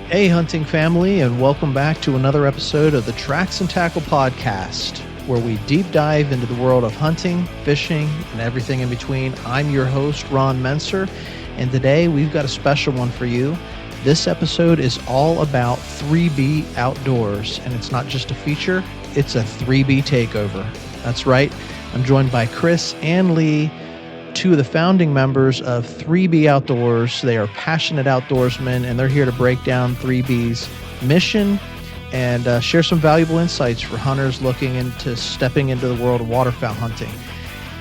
Hey, hunting family, and welcome back to another episode of the Tracks and Tackle podcast, where we deep dive into the world of hunting, fishing, and everything in between. I'm your host, Ron Menser, and today we've got a special one for you. This episode is all about 3B outdoors, and it's not just a feature, it's a 3B takeover. That's right, I'm joined by Kris and Lee, two of the founding members of 3B Outdoors. They are passionate outdoorsmen, and they're here to break down 3B's mission and share some valuable insights for hunters looking into stepping into the world of waterfowl hunting.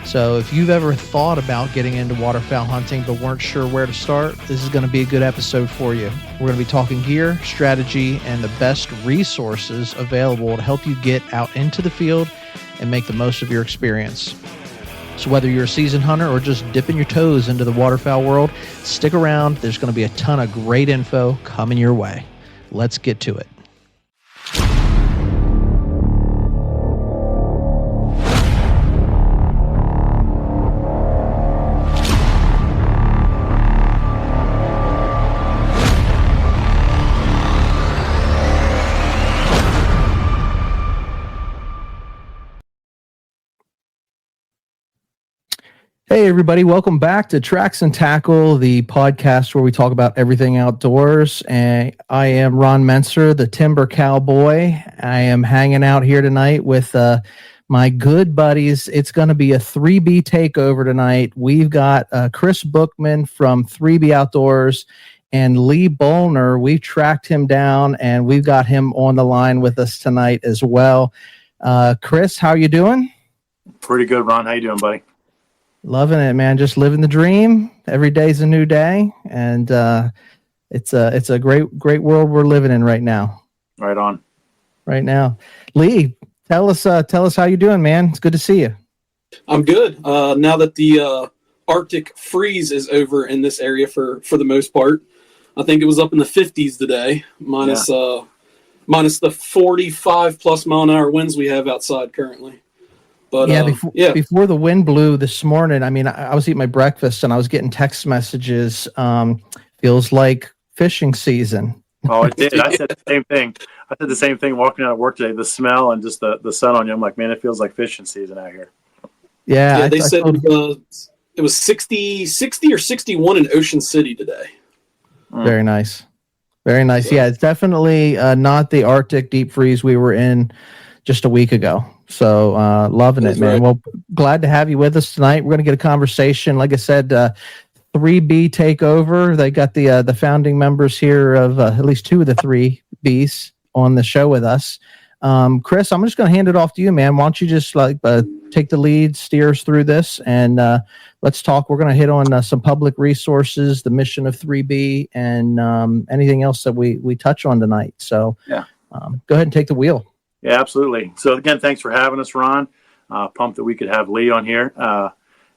So if you've ever thought about getting into waterfowl hunting but weren't sure where to start, this is going to be a good episode for you. We're going to be talking gear, strategy, and the best resources available to help you get out into the field and make the most of your experience. So whether you're a seasoned hunter or just dipping your toes into the waterfowl world, stick around. There's going to be a ton of great info coming your way. Let's get to it. Hey, everybody. Welcome back to Tracks and Tackle, the podcast where we talk about everything outdoors. And I am Ron Menser, the Timber Cowboy. I am hanging out here tonight with my good buddies. It's going to be a 3B takeover tonight. We've got Kris Buchman from 3B Outdoors and Lee Bolner. We've tracked him down, and we've got him on the line with us tonight as well. Kris, how are you doing? Pretty good, Ron. How you doing, buddy? Loving it, man. Just living the dream. Every day's a new day, and it's a great world we're living in right now. Right on. Right now, Lee, tell us how you doing, man. It's good to see you. I'm good. Now that the Arctic freeze is over in this area for the most part, I think it was up in the 50s today, minus the 45 plus mile an hour winds we have outside currently. But, before the wind blew this morning, I mean, I was eating my breakfast and I was getting text messages. Feels like fishing season. Oh, it did. I said the same thing. I said the same thing walking out of work today. The smell and just the sun on you. I'm like, man, it feels like fishing season out here. Yeah, they said it was 60 or 61 in Ocean City today. Very nice. Very nice. Yeah, it's definitely not the Arctic deep freeze we were in just a week ago. So loving it, man. Right. Well, glad to have you with us tonight. We're going to get a conversation. Like I said, 3B takeover. They got the founding members here of at least two of the 3Bs on the show with us. Kris, I'm just going to hand it off to you, man. Why don't you just take the lead, steer us through this, and let's talk. We're going to hit on some public resources, the mission of 3B, and anything else that we touch on tonight. So go ahead and take the wheel. Yeah, absolutely. So again, thanks for having us, Ron. Pumped that we could have Lee on here.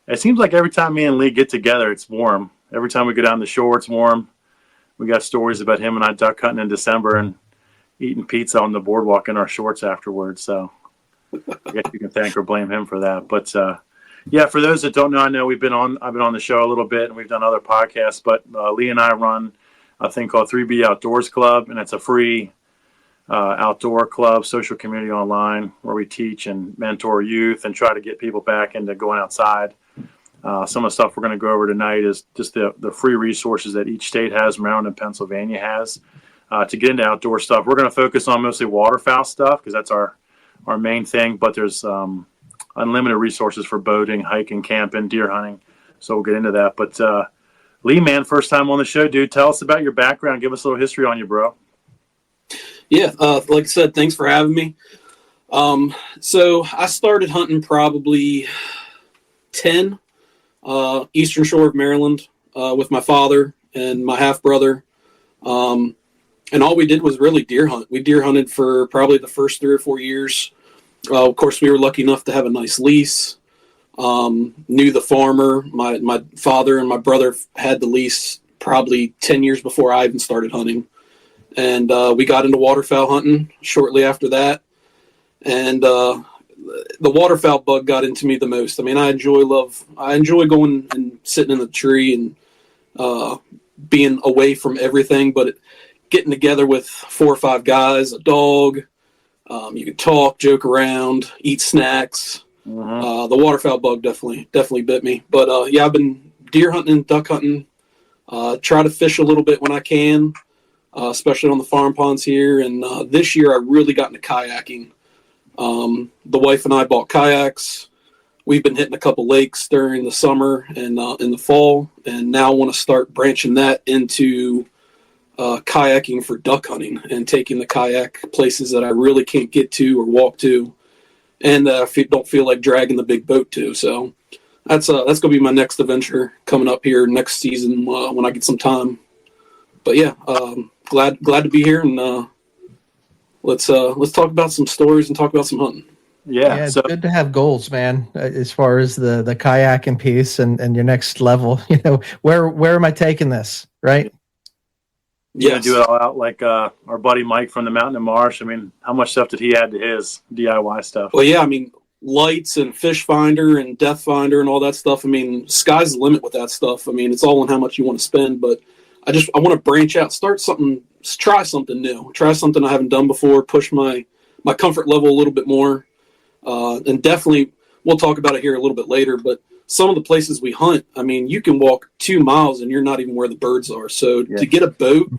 It seems like every time me and Lee get together, it's warm. Every time we go down the shore, it's warm. We got stories about him and I duck hunting in December and eating pizza on the boardwalk in our shorts afterwards. So I guess you can thank or blame him for that. But for those that don't know, I've been on the show a little bit and we've done other podcasts, but Lee and I run a thing called 3B Outdoors Club, and it's a free outdoor club, social community online where we teach and mentor youth and try to get people back into going outside. Some of the stuff we're going to go over tonight is just the free resources that each state has, Maryland and Pennsylvania has, to get into outdoor stuff. We're going to focus on mostly waterfowl stuff because that's our main thing, but there's unlimited resources for boating, hiking, camping, deer hunting. So we'll get into that. But Lee, man, first time on the show, dude. Tell us about your background. Give us a little history on you, bro. Yeah, like I said, thanks for having me. So I started hunting probably 10, Eastern Shore of Maryland, with my father and my half brother. And all we did was really deer hunt. We deer hunted for probably the first 3 or 4 years. Of course, we were lucky enough to have a nice lease. Knew the farmer. My father and my brother had the lease probably 10 years before I even started hunting. And we got into waterfowl hunting shortly after that. And the waterfowl bug got into me the most. I mean, I enjoy going and sitting in the tree and being away from everything. But getting together with 4 or 5 guys, a dog. You can talk, joke around, eat snacks. The waterfowl bug definitely bit me. But yeah, I've been deer hunting, duck hunting. Try to fish a little bit when I can, especially on the farm ponds here. And this year I really got into kayaking. The wife and I bought kayaks. We've been hitting a couple lakes during the summer and in the fall, and now want to start branching that into kayaking for duck hunting and taking the kayak places that I really can't get to or walk to, and don't feel like dragging the big boat to. So that's going to be my next adventure coming up here next season when I get some time. But yeah, glad to be here, and let's talk about some stories and talk about some hunting. Yeah, it's good to have goals, man, as far as the kayaking piece and your next level. You know, where am I taking this, right? You gonna do it all out like our buddy Mike from the Mountain and Marsh. I mean, how much stuff did he add to his DIY stuff? Well, yeah, I mean, lights and fish finder and depth finder and all that stuff. I mean, sky's the limit with that stuff. I mean, it's all on how much you want to spend, but I want to branch out, start something, try something new, try something I haven't done before, push my comfort level a little bit more. And definitely, we'll talk about it here a little bit later, but some of the places we hunt, I mean, you can walk 2 miles and you're not even where the birds are. So to get a boat,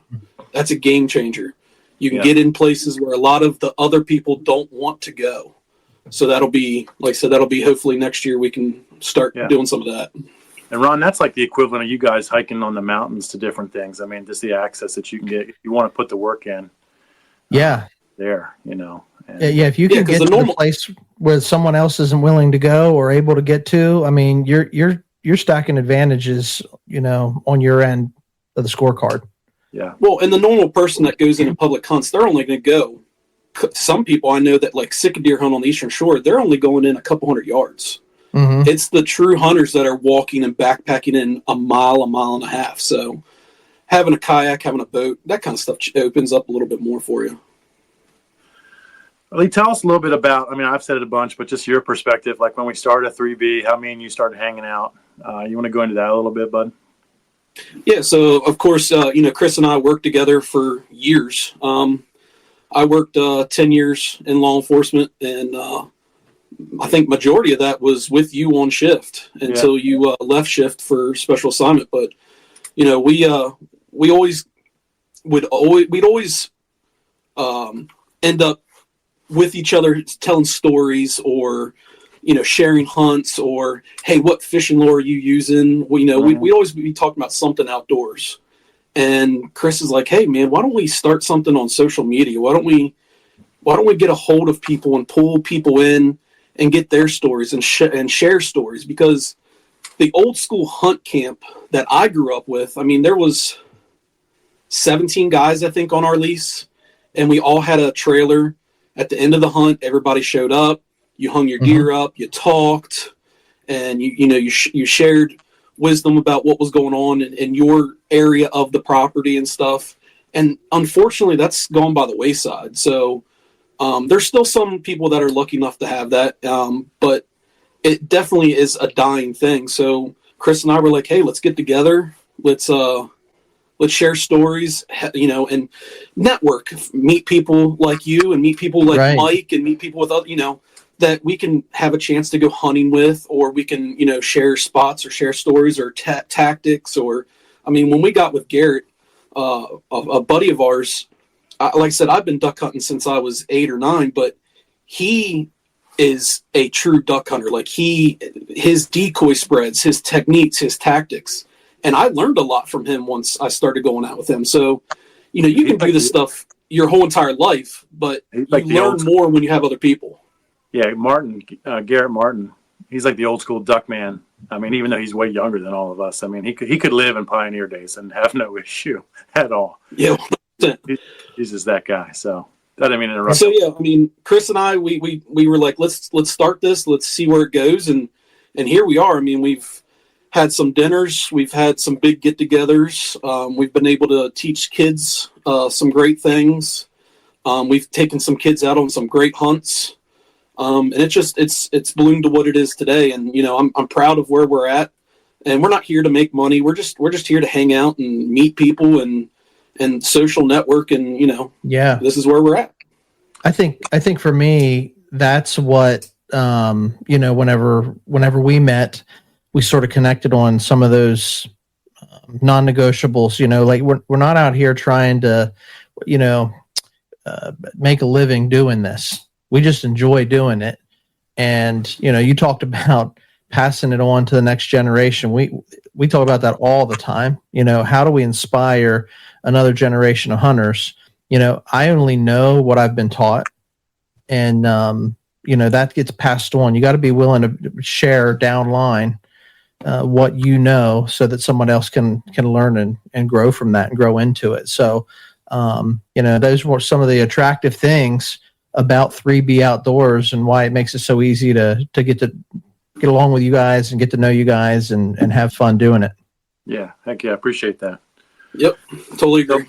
that's a game changer. You can get in places where a lot of the other people don't want to go. So that'll be, like I said, hopefully next year we can start doing some of that. And Ron, that's like the equivalent of you guys hiking on the mountains to different things. I mean, just the access that you can get if you want to put the work in. There, you know. And if you can get to the place where someone else isn't willing to go or able to get to, I mean, you're stacking advantages, you know, on your end of the scorecard. Yeah. Well, and the normal person that goes into public hunts, they're only going to go. Some people I know that like sick deer hunt on the Eastern Shore, they're only going in a couple hundred yards. It's the true hunters that are walking and backpacking in a mile and a half. So having a kayak, having a boat, that kind of stuff opens up a little bit more for you. Lee, tell us a little bit about, I mean, I've said it a bunch, but just your perspective, like when we started 3B, how me and you started hanging out. You want to go into that a little bit, bud? Yeah, so of course, you know, Kris and I worked together for years. I worked 10 years in law enforcement, and I think majority of that was with you on shift until you left shift for special assignment. But, you know, we'd always end up with each other telling stories or, you know, sharing hunts or, hey, what fishing lure are you using? Well, you know, we always be talking about something outdoors. And Kris is like, hey, man, why don't we start something on social media? Why don't we get a hold of people and pull people in and get their stories and share stories? Because the old school hunt camp that I grew up with, I mean, there was 17 guys, I think, on our lease, and we all had a trailer. At the end of the hunt, everybody showed up. You hung your gear up. You talked, and you shared wisdom about what was going on in your area of the property and stuff. And unfortunately, that's gone by the wayside. So there's still some people that are lucky enough to have that, but it definitely is a dying thing. So Kris and I were like, hey, let's get together. Let's share stories, you know, and network, meet people like you and meet people like Mike and meet people with other, you know, that we can have a chance to go hunting with, or we can, you know, share spots or share stories or tactics. Or, I mean, when we got with Garrett, a buddy of ours, like I said, I've been duck hunting since I was 8 or 9, but he is a true duck hunter. Like his decoy spreads, his techniques, his tactics. And I learned a lot from him once I started going out with him. So, you know, you can do this stuff your whole entire life, but you learn more when you have other people. Yeah, Garrett Martin, he's like the old school duck man. I mean, even though he's way younger than all of us, I mean, he could live in pioneer days and have no issue at all. Yeah, he's just that guy. So that, I mean, interrupt. So yeah, I mean, Kris and I, we were like, let's start this. Let's see where it goes, and here we are. I mean, we've had some dinners. We've had some big get-togethers. We've been able to teach kids some great things. We've taken some kids out on some great hunts. And it's ballooned to what it is today. And, you know, I'm proud of where we're at. And we're not here to make money. We're just here to hang out and meet people and and social network, and Yeah. this is where we're at. I think for me, that's what, whenever we met, we sort of connected on some of those non-negotiables, like we're not out here trying to, make a living doing this. We just enjoy doing it. And, you talked about passing it on to the next generation. We talk about that all the time. How do we inspire another generation of hunters? I only know what I've been taught, and, that gets passed on. You got to be willing to share downline what so that someone else can learn and grow from that and grow into it. So, those were some of the attractive things about 3B Outdoors and why it makes it so easy to get along with you guys and get to know you guys and have fun doing it. Yeah. Heck yeah. I appreciate that. Yep. Totally agree.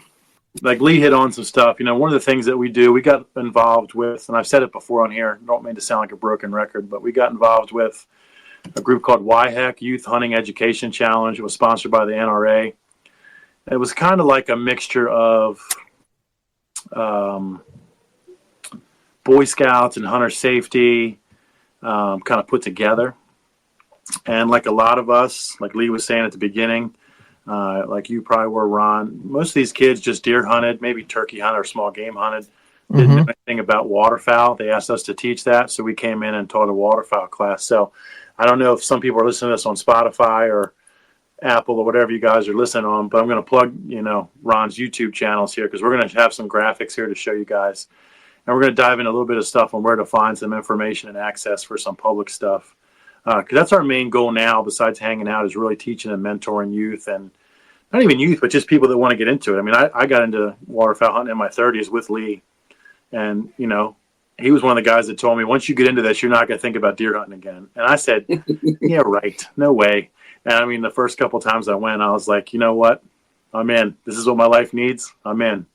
Like Lee hit on some stuff, one of the things that we got involved with, and I've said it before on here, don't mean to sound like a broken record, but we got involved with a group called YHEC, Youth Hunting Education Challenge. It was sponsored by the NRA. It was kind of like a mixture of Boy Scouts and hunter safety kind of put together. And like a lot of us, like Lee was saying at the beginning, like you probably were, Ron, most of these kids just deer hunted, maybe turkey hunted or small game hunted. Didn't know anything about waterfowl. They asked us to teach that, so we came in and taught a waterfowl class. So I don't know if some people are listening to this on Spotify or Apple or whatever you guys are listening on, but I'm going to plug, Ron's YouTube channels here because we're going to have some graphics here to show you guys. And we're going to dive in a little bit of stuff on where to find some information and access for some public stuff. Because that's our main goal now, besides hanging out, is really teaching and mentoring youth, and not even youth, but just people that want to get into it. I mean, I got into waterfowl hunting in my 30s with Lee, and, he was one of the guys that told me, once you get into this, you're not going to think about deer hunting again. And I said, yeah, right. No way. And I mean, the first couple of times I went, I was like, you know what? I'm in. This is what my life needs. I'm in.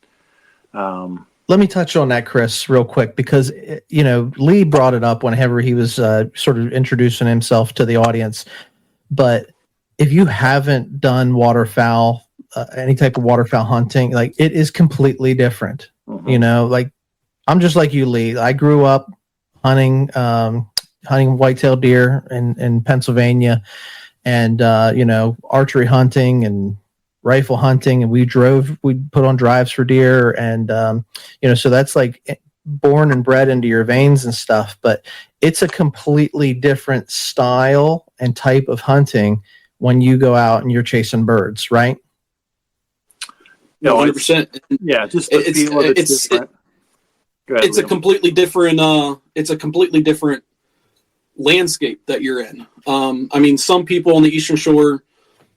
Let me touch on that, Kris, real quick, because, Lee brought it up whenever he was sort of introducing himself to the audience. But if you haven't done waterfowl, any type of waterfowl hunting, like it is completely different. Like I'm just like you, Lee. I grew up hunting whitetail deer in Pennsylvania, and archery hunting and rifle hunting, and we put on drives for deer, and so that's like born and bred into your veins and stuff. But it's a completely different style and type of hunting when you go out and you're chasing birds, right? Yeah, 100%. Yeah, just the feel of it's different. Ahead, it's Liam. It's a completely different landscape that you're in. I mean, some people on the Eastern Shore,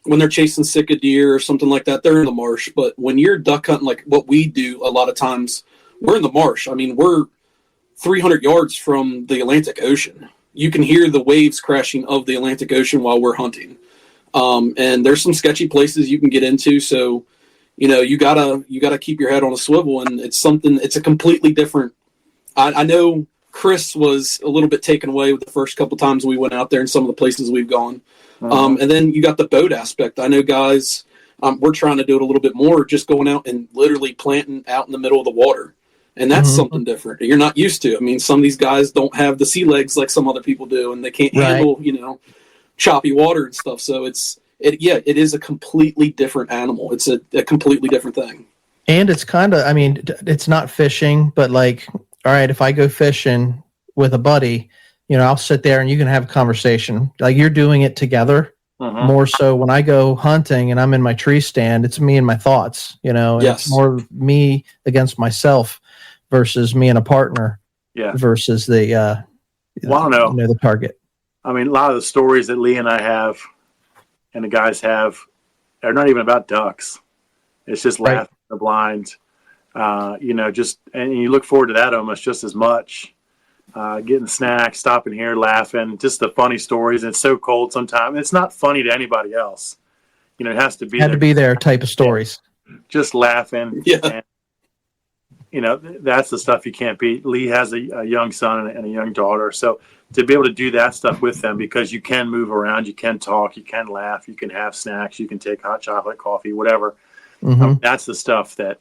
when they're chasing sick deer or something like that, they're in the marsh. But when you're duck hunting, like what we do a lot of times, we're in the marsh. I mean, we're 300 yards from the Atlantic Ocean. You can hear the waves crashing of the Atlantic Ocean while we're hunting. And there's some sketchy places you can get into. So, you gotta keep your head on a swivel, and it's a completely different. I know Kris was a little bit taken away with the first couple times we went out there and some of the places we've gone. And then you got the boat aspect. I know guys, we're trying to do it a little bit more, just going out and literally planting out in the middle of the water. And that's something different that you're not used to. I mean, some of these guys don't have the sea legs like some other people do, and they can't handle, choppy water and stuff. So it is a completely different animal. It's a completely different thing. And it's kind of, it's not fishing, but like, all right, if I go fishing with a buddy, I'll sit there and you can have a conversation. Like you're doing it together. More so when I go hunting and I'm in my tree stand, it's me and my thoughts, and it's more me against myself versus me and a partner versus the, the target. I mean, a lot of the stories that Lee and I have and the guys have are not even about ducks. It's just laughing in the blind, and you look forward to that almost just as much. Getting snacks, stopping here, laughing, just the funny stories. And it's so cold sometimes. It's not funny to anybody else. It has to be to be there type of stories. Just laughing. Yeah. And, that's the stuff you can't beat. Lee has a young son and a young daughter. So to be able to do that stuff with them, because you can move around, you can talk, you can laugh, you can have snacks, you can take hot chocolate, coffee, whatever. That's the stuff that,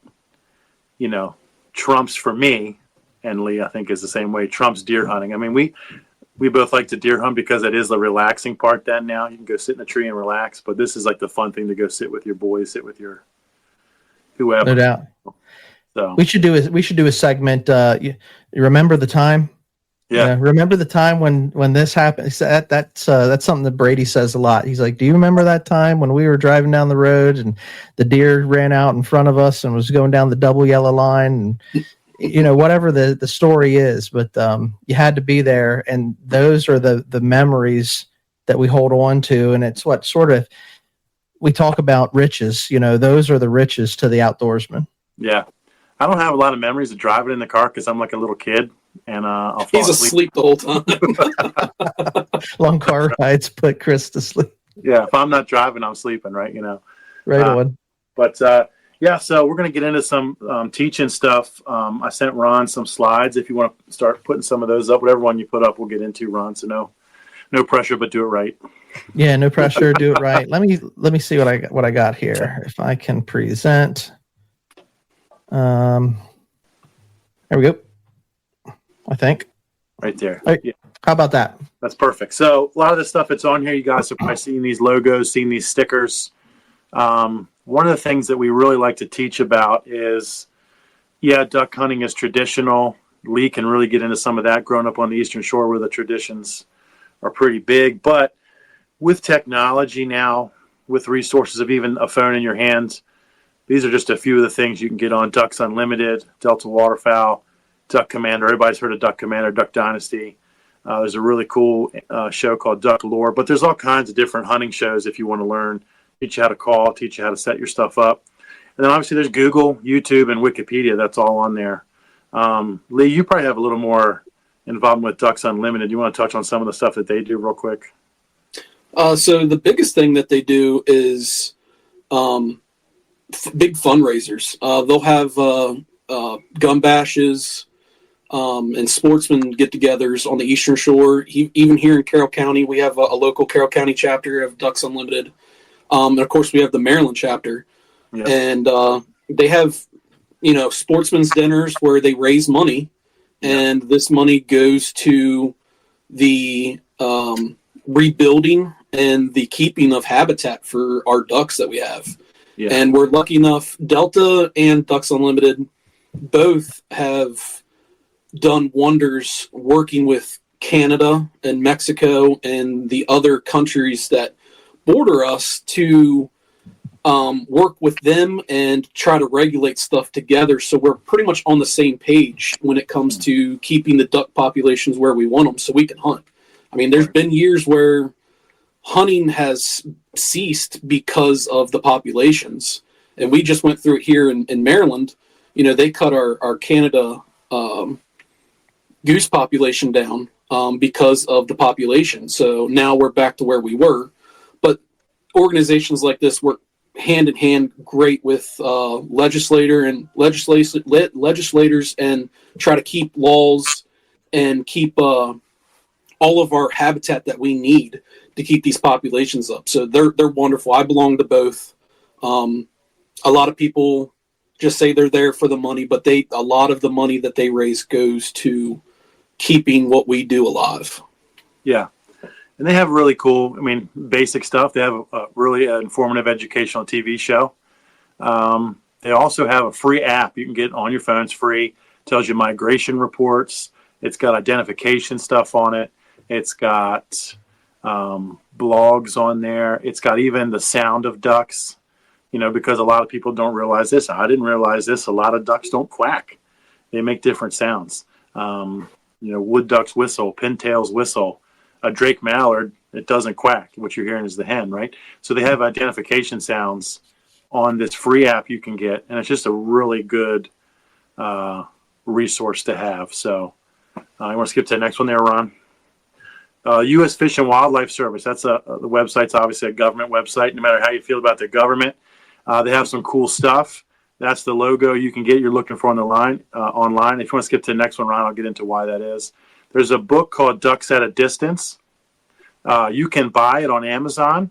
trumps for me, and Lee, I think, is the same way, trumps deer hunting. I mean, we both like to deer hunt because it is the relaxing part. That now you can go sit in a tree and relax, but this is like the fun thing to go sit with your boys, sit with your whoever. No doubt. So we should do a segment. You remember the time? Yeah. Remember the time when this happened? That's something that Brady says a lot. He's like, "Do you remember that time when we were driving down the road and the deer ran out in front of us and was going down the double yellow line?" And whatever the story is, but you had to be there, and those are the memories that we hold on to, and it's what sort of we talk about riches. Those are the riches to the outdoorsman. Yeah. I don't have a lot of memories of driving in the car because I'm like a little kid, and I'll fall He's asleep the whole time. Long car rides put Kris to sleep. Yeah, if I'm not driving, I'm sleeping, right? Right on. But so we're going to get into some teaching stuff. I sent Ron some slides. If you want to start putting some of those up, whatever one you put up, we'll get into, Ron. So no pressure, but do it right. Yeah, no pressure. Do it right. Let me see what I got here. If I can present. There we go. I think right there. Right. Yeah. How about that? That's perfect. So a lot of the stuff that's on here, you guys have probably seen these logos, seen these stickers. One of the things that we really like to teach about is, duck hunting is traditional. Lee can really get into some of that growing up on the Eastern Shore where the traditions are pretty big. But with technology now, with resources of even a phone in your hands, these are just a few of the things you can get on Ducks Unlimited, Delta Waterfowl, Duck Commander. Everybody's heard of Duck Commander, Duck Dynasty. There's a really cool show called Duck Lore, but there's all kinds of different hunting shows if you want to learn, teach you how to call, teach you how to set your stuff up. And then obviously there's Google, YouTube, and Wikipedia. That's all on there. Lee, you probably have a little more involvement with Ducks Unlimited. You want to touch on some of the stuff that they do real quick? So the biggest thing that they do is big fundraisers. They'll have gun bashes and sportsman get-togethers on the Eastern Shore. Even here in Carroll County, we have a local Carroll County chapter of Ducks Unlimited. And of course, we have the Maryland chapter. Yep. And they have, sportsman's dinners where they raise money. And this money goes to the rebuilding and the keeping of habitat for our ducks that we have. Yeah. And we're lucky enough, Delta and Ducks Unlimited both have done wonders working with Canada and Mexico and the other countries that border us to work with them and try to regulate stuff together. So we're pretty much on the same page when it comes to keeping the duck populations where we want them so we can hunt. I mean, there's been years where hunting has ceased because of the populations. And we just went through it here in Maryland. They cut our Canada goose population down because of the population. So now we're back to where we were. But organizations like this work hand in hand great with legislators and try to keep laws and keep all of our habitat that we need to keep these populations up. So they're wonderful. I belong to both. A lot of people just say they're there for the money, but a lot of the money that they raise goes to keeping what we do alive. Yeah. And they have really cool, basic stuff. They have a really informative educational TV show. They also have a free app you can get on your phone. It's free. Tells you migration reports. It's got identification stuff on it. It's got blogs on there. It's got even the sound of ducks, because a lot of people don't realize this. I didn't realize this. A lot of ducks don't quack. They make different sounds. Wood ducks whistle, pintails whistle. A Drake mallard, it doesn't quack. What you're hearing is the hen, right? So they have identification sounds on this free app you can get, and it's just a really good resource to have. So you want to skip to the next one there, Ron? U.S. Fish and Wildlife Service. That's the website's obviously a government website. No matter how you feel about the government, they have some cool stuff. That's the logo you can get. You're looking for on the line online. If you want to skip to the next one, Ron, I'll get into why that is. There's a book called Ducks at a Distance. You can buy it on Amazon,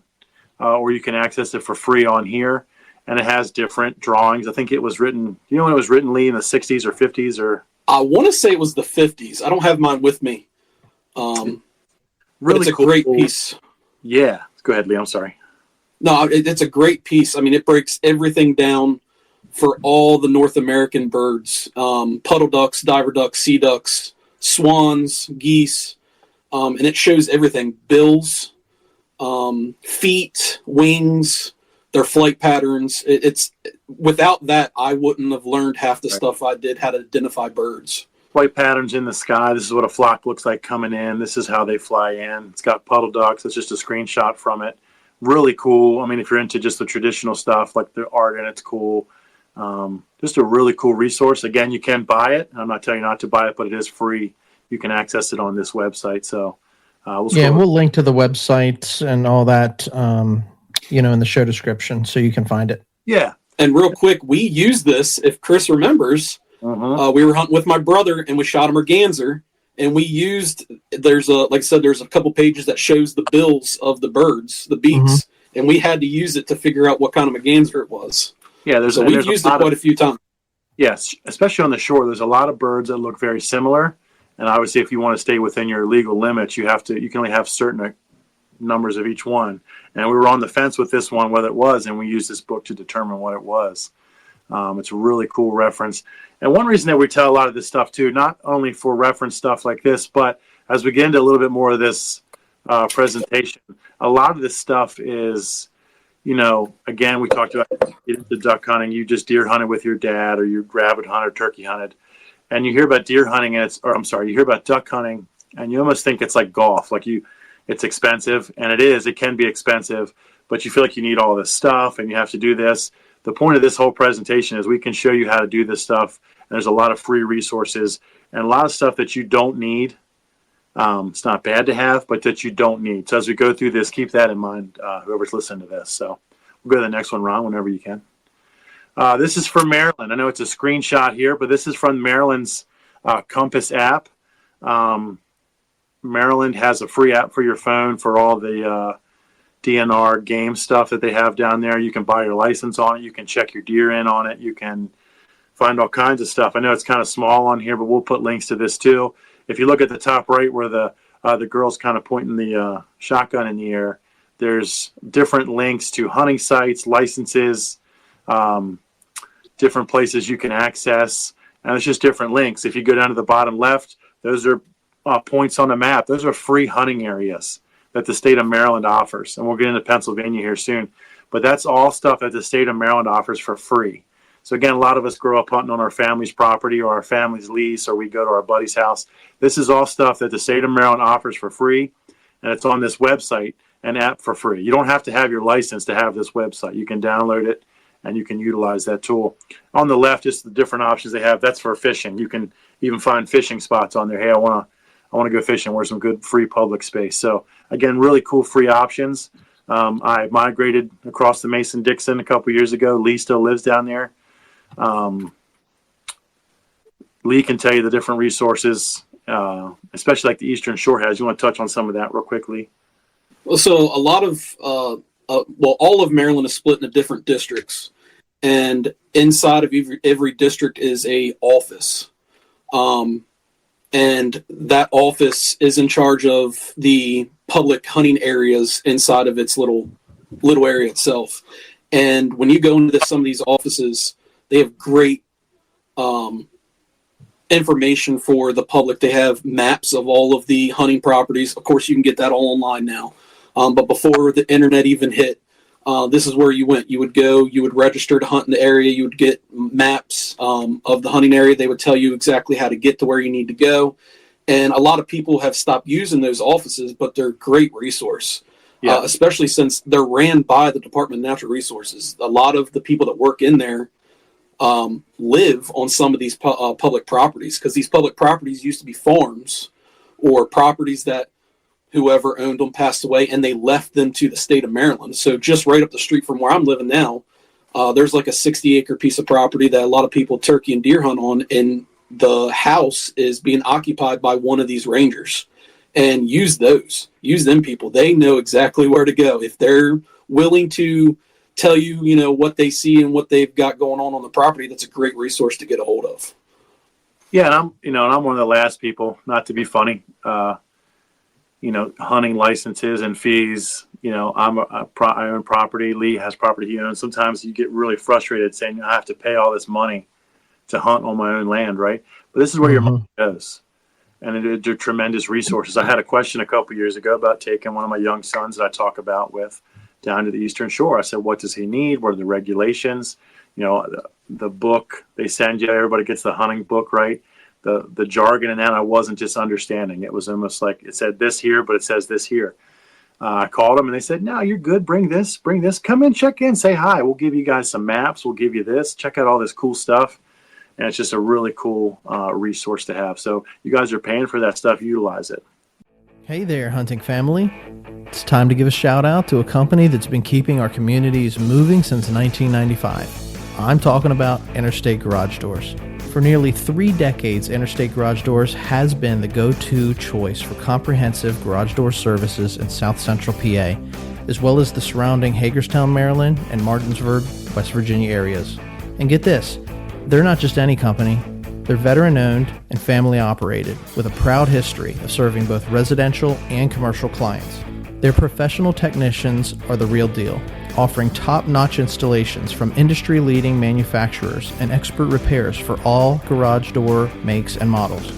or you can access it for free on here. and it has different drawings. I think it was written, you know, when it was written, Lee, in the 60s or 50s, or I want to say it was the 50s. I don't have mine with me. Really, but it's a cool, great piece. Yeah, go ahead, Lee. I'm sorry. No, it's a great piece. I mean, it breaks everything down for all the North American birds: puddle ducks, diver ducks, sea ducks, swans, geese, and it shows everything: bills, feet, wings, their flight patterns. It's without that, I wouldn't have learned half the stuff I did, how to identify birds. Flight patterns in the sky. This is what a flock looks like coming in. This is how they fly in. It's got puddle ducks. It's just a screenshot from it. Really cool. I mean, if you're into just the traditional stuff, like the art in it's cool. Just a really cool resource. Again, you can buy it. I'm not telling you not to buy it, but it is free. You can access it on this website. So we'll link to the website and all that, in the show description, so you can find it. Yeah. And real quick, we use this, if Kris remembers, we were hunting with my brother and we shot a merganser, and we used, there's a couple pages that shows the bills of the birds, the beaks, and we had to use it to figure out what kind of merganser it was. Yeah, we've used it quite a few times. Yes, especially on the shore, there's a lot of birds that look very similar, and obviously if you want to stay within your legal limits, you can only have certain numbers of each one. And we were on the fence with this one, whether it was, and we used this book to determine what it was. It's a really cool reference. And one reason that we tell a lot of this stuff too, not only for reference stuff like this, but as we get into a little bit more of this presentation, a lot of this stuff is, again, we talked about the duck hunting. You just deer hunted with your dad, or you rabbit hunted, turkey hunted, and you hear about deer hunting, and you hear about duck hunting, and you almost think it's like golf, it's expensive, and it is. It can be expensive, but you feel like you need all this stuff, and you have to do this. The point of this whole presentation is we can show you how to do this stuff, and there's a lot of free resources and a lot of stuff that you don't need. It's not bad to have, but that you don't need. So as we go through this, keep that in mind, whoever's listening to this. So we'll go to the next one, Ron, whenever you can. This is from Maryland. I know it's a screenshot here, but this is from Maryland's Compass app. Maryland has a free app for your phone for all the DNR game stuff that they have down there. You can buy your license on it. You can check your deer in on it. You can find all kinds of stuff. I know it's kind of small on here, but we'll put links to this too. If you look at the top right where the girl's kind of pointing the shotgun in the air, there's different links to hunting sites, licenses, different places you can access, and it's just different links. If you go down to the bottom left, those are points on the map. Those are free hunting areas that the state of Maryland offers, and we'll get into Pennsylvania here soon. But that's all stuff that the state of Maryland offers for free. So again, a lot of us grow up hunting on our family's property or our family's lease, or we go to our buddy's house. This is all stuff that the state of Maryland offers for free, and it's on this website and app for free. You don't have to have your license to have this website. You can download it, and you can utilize that tool. On the left, just the different options they have. That's for fishing. You can even find fishing spots on there. Hey, I want to go fishing. Where's some good free public space? So again, really cool free options. I migrated across the Mason-Dixon a couple years ago. Lee still lives down there. Lee can tell you the different resources, especially like the Eastern Shore has. You want to touch on some of that real quickly? Well, so a lot of, all of Maryland is split into different districts, and inside of every district is a office. And that office is in charge of the public hunting areas inside of its little area itself. And when you go into some of these offices, they have great information for the public. They have maps of all of the hunting properties. Of course, you can get that all online now. But before the internet even hit, this is where you went. You would go, you would register to hunt in the area. You would get maps of the hunting area. They would tell you exactly how to get to where you need to go. And a lot of people have stopped using those offices, but they're a great resource, especially since they're ran by the Department of Natural Resources. A lot of the people that work in there live on some of these public properties, because these public properties used to be farms or properties that whoever owned them passed away, and they left them to the state of Maryland. So just right up the street from where I'm living now, there's like a 60-acre piece of property that a lot of people turkey and deer hunt on, and the house is being occupied by one of these rangers. And use them people. They know exactly where to go. If they're willing to tell you, you know, what they see and what they've got going on the property, that's a great resource to get a hold of. Yeah, and I'm one of the last people, not to be funny, hunting licenses and fees. I own property. Lee has property. Sometimes you get really frustrated saying I have to pay all this money to hunt on my own land, right? But this is where your money goes. And they're tremendous resources. I had a question a couple years ago about taking one of my young sons that I talk about with down to the Eastern Shore. I said, what does he need? What are the regulations? The book they send you, everybody gets the hunting book, right? The jargon in that I wasn't just understanding. It was almost like it said this here, but it says this here. I called them and they said, no, you're good. Bring this. Come in, check in, say hi. We'll give you guys some maps. We'll give you this. Check out all this cool stuff. And it's just a really cool resource to have. So you guys are paying for that stuff. Utilize it. Hey there, hunting family. It's time to give a shout out to a company that's been keeping our communities moving since 1995. I'm talking about Interstate Garage Doors. For nearly 3 decades, Interstate Garage Doors has been the go-to choice for comprehensive garage door services in South Central PA, as well as the surrounding Hagerstown, Maryland, and Martinsburg, West Virginia areas. And get this, they're not just any company. They're veteran-owned and family-operated with a proud history of serving both residential and commercial clients. Their professional technicians are the real deal, offering top-notch installations from industry-leading manufacturers and expert repairs for all garage door makes and models.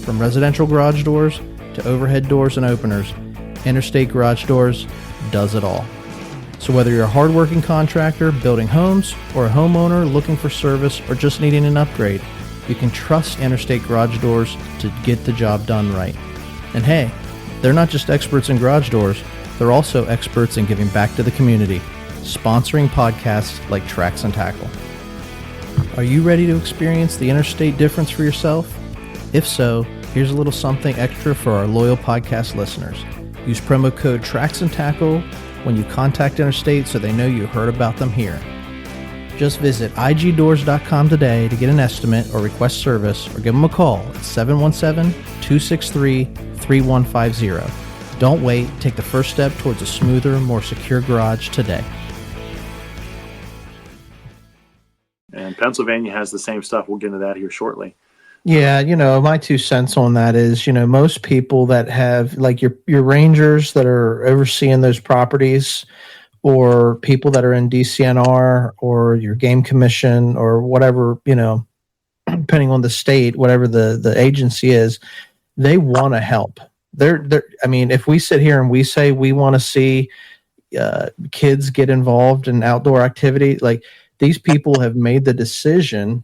From residential garage doors to overhead doors and openers, Interstate Garage Doors does it all. So whether you're a hardworking contractor building homes or a homeowner looking for service or just needing an upgrade, you can trust Interstate Garage Doors to get the job done right. And hey, they're not just experts in garage doors, they're also experts in giving back to the community, sponsoring podcasts like Tracks and Tackle. Are you ready to experience the Interstate difference for yourself? If so, here's a little something extra for our loyal podcast listeners. Use promo code Tracks and Tackle when you contact Interstate so they know you heard about them here. Just visit igdoors.com today to get an estimate or request service, or give them a call at 717-263-3150. Don't wait. Take the first step towards a smoother, more secure garage today. And Pennsylvania has the same stuff. We'll get into that here shortly. Yeah, my 2 cents on that is, most people that have, like your rangers that are overseeing those properties, or people that are in DCNR or your game commission or whatever, depending on the state, whatever the agency is, they want to help. If we sit here and we say we want to see kids get involved in outdoor activity, like these people have made the decision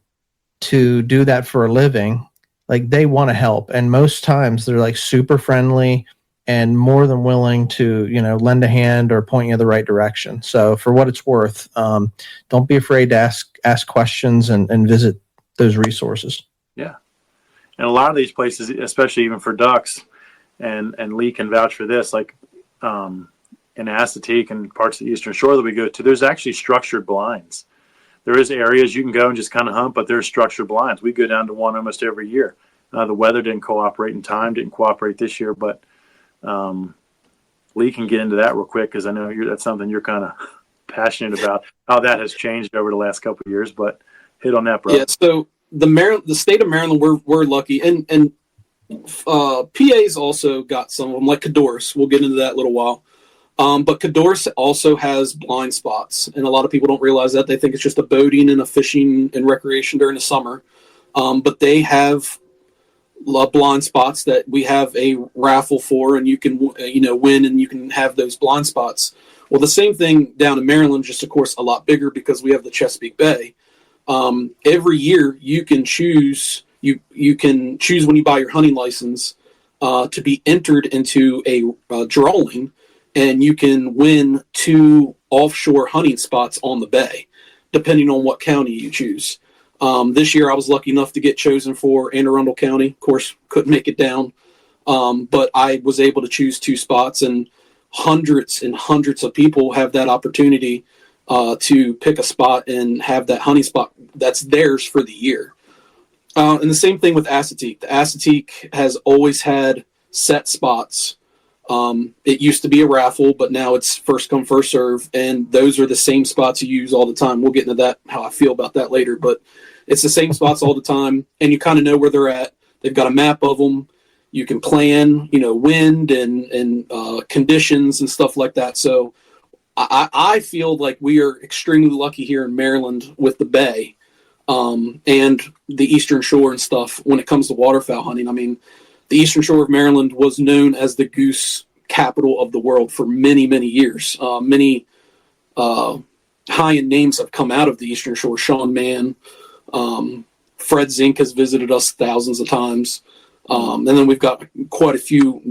to do that for a living. Like they want to help. And most times they're like super friendly and more than willing to, lend a hand or point you in the right direction. So for what it's worth, don't be afraid to ask questions and visit those resources. Yeah. And a lot of these places, especially even for ducks, and Lee can vouch for this, like in Assateague and parts of the Eastern Shore that we go to, there's actually structured blinds. There is areas you can go and just kind of hunt, but there's structured blinds. We go down to one almost every year. The weather didn't cooperate and time didn't cooperate this year, but Lee can get into that real quick because I know that's something you're kind of passionate about, how that has changed over the last couple of years. But hit on that, bro. Yeah. So the state of Maryland, we're lucky, and PA's also got some of them, like Cadorus. We'll get into that in a little while. But Cadorus also has blind spots, and a lot of people don't realize that. They think it's just a boating and a fishing and recreation during the summer. But they have blind spots that we have a raffle for, and you can win, and you can have those blind spots. Well, the same thing down in Maryland, just of course a lot bigger because we have the Chesapeake Bay. Every year you can choose. You can choose when you buy your hunting license to be entered into a drawing, and you can win 2 offshore hunting spots on the bay, depending on what county you choose. This year I was lucky enough to get chosen for Anne Arundel County. Of course, couldn't make it down, but I was able to choose 2 spots, and hundreds and hundreds of people have that opportunity to pick a spot and have that hunting spot that's theirs for the year. And the same thing with Assateague. The Assateague has always had set spots It used to be a raffle, but now it's first come, first serve. And those are the same spots you use all the time. We'll get into that, how I feel about that later, but it's the same spots all the time. And you kind of know where they're at. They've got a map of them. You can plan, wind and conditions and stuff like that. So I feel like we are extremely lucky here in Maryland with the Bay and the Eastern Shore and stuff when it comes to waterfowl hunting. I mean, the Eastern Shore of Maryland was known as the goose capital of the world for many, many years. Many high-end names have come out of the Eastern Shore. Sean Mann, Fred Zink has visited us thousands of times. And then we've got quite a few,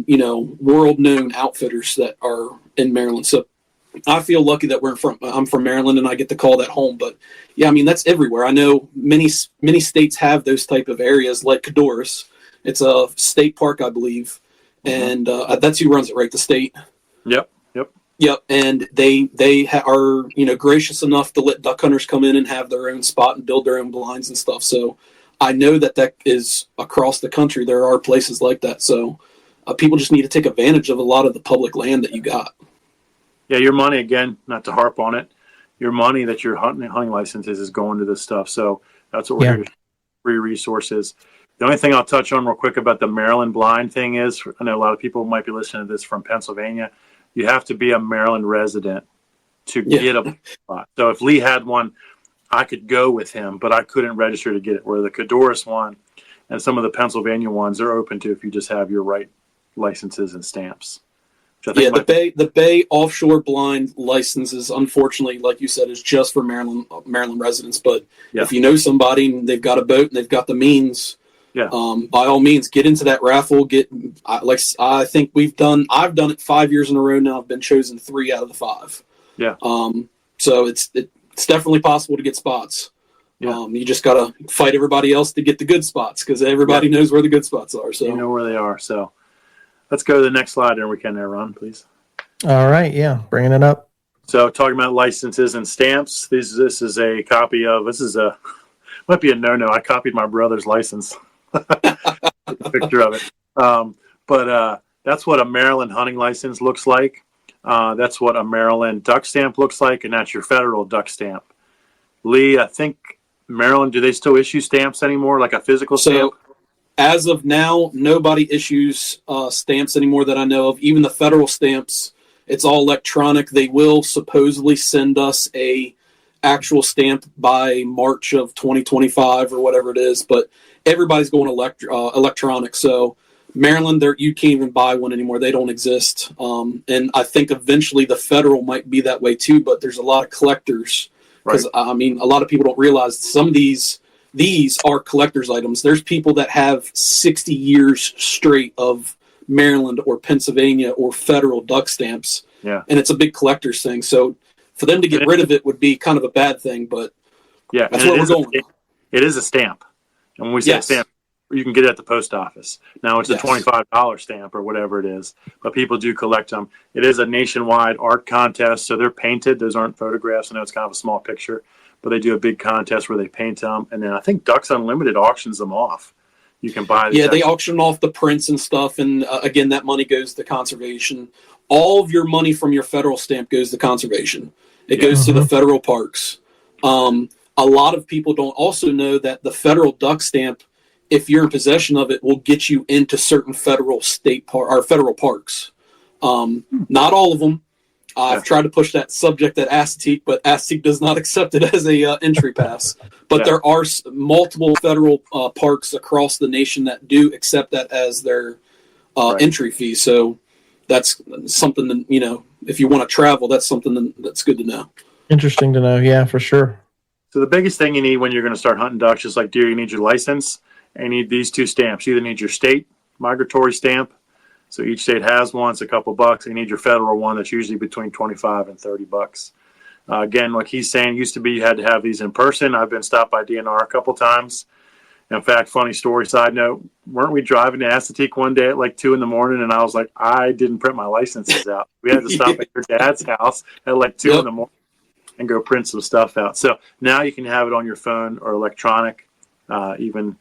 world-known outfitters that are in Maryland. So I feel lucky that I'm from Maryland and I get to call that home. But yeah, I mean, that's everywhere. I know many states have those type of areas like Cadorus. It's a state park, I believe. And that's who runs it, right? The state. Yep. And they are, gracious enough to let duck hunters come in and have their own spot and build their own blinds and stuff. So I know that is across the country. There are places like that. So people just need to take advantage of a lot of the public land that you got. Yeah, your money, again, not to harp on it, your money that your hunting licenses is going to this stuff. So that's what we're here to free resources. The only thing I'll touch on real quick about the Maryland blind thing is, I know a lot of people might be listening to this from Pennsylvania. You have to be a Maryland resident to get a spot. So if Lee had one, I could go with him, but I couldn't register to get it. Where the Cadorus one and some of the Pennsylvania ones are open to if you just have your right licenses and stamps. Yeah, the Bay offshore blind licenses, unfortunately, like you said, is just for Maryland residents. But if you know somebody and they've got a boat and they've got the means, by all means, get into that raffle. I think I've done it 5 years in a row now. I've been chosen 3 out of the 5. Yeah. So it's definitely possible to get spots. Yeah. You just got to fight everybody else to get the good spots because everybody knows where the good spots are. So you know where they are. So let's go to the next slide, and we can there, Ron, please. All right. Yeah. Bringing it up. So talking about licenses and stamps, this is a copy of, might be a no-no. I copied my brother's license. A picture of it. But that's what a Maryland hunting license looks like. That's what a Maryland duck stamp looks like, and that's your federal duck stamp. Lee, I think Maryland, do they still issue stamps anymore, like a physical stamp? As of now, nobody issues stamps anymore that I know of. Even the federal stamps, it's all electronic. They will supposedly send us a actual stamp by March of 2025 or whatever it is, but everybody's going electronic. So Maryland, you can't even buy one anymore. They don't exist. And I think eventually the federal might be that way too, but there's a lot of collectors. Because, I mean, a lot of people don't realize some of these are collector's items. There's people that have 60 years straight of Maryland or Pennsylvania or federal duck stamps. Yeah. And it's a big collector's thing. So for them to get rid of it would be kind of a bad thing, but that's where we're going. It is a stamp. And when we say stamp, you can get it at the post office. Now it's a $25 stamp or whatever it is, but people do collect them. It is a nationwide art contest, so they're painted. Those aren't photographs. I know it's kind of a small picture, but they do a big contest where they paint them. And then I think Ducks Unlimited auctions them off. You can buy they auction off the prints and stuff. And again, that money goes to conservation. All of your money from your federal stamp goes to conservation. It goes to the federal parks. A lot of people don't also know that the federal duck stamp, if you're in possession of it, will get you into certain federal federal parks. Not all of them. I've tried to push that subject at Assateague, but Assateague does not accept it as a entry pass. But there are multiple federal parks across the nation that do accept that as their entry fee. So that's something that, if you want to travel, that's something that's good to know. Interesting to know. Yeah, for sure. So the biggest thing you need when you're going to start hunting ducks, just like deer, you need your license and you need these 2 stamps. You either need your state migratory stamp. So each state has one. It's a couple bucks. You need your federal one that's usually between $25 and $30. Again, like he's saying, used to be you had to have these in person. I've been stopped by DNR a couple times. In fact, funny story, side note, weren't we driving to Assateague one day at like 2 in the morning, and I was like, I didn't print my licenses out. We had to stop at your dad's house at like 2 in the morning and go print some stuff out. So now you can have it on your phone or electronic. Even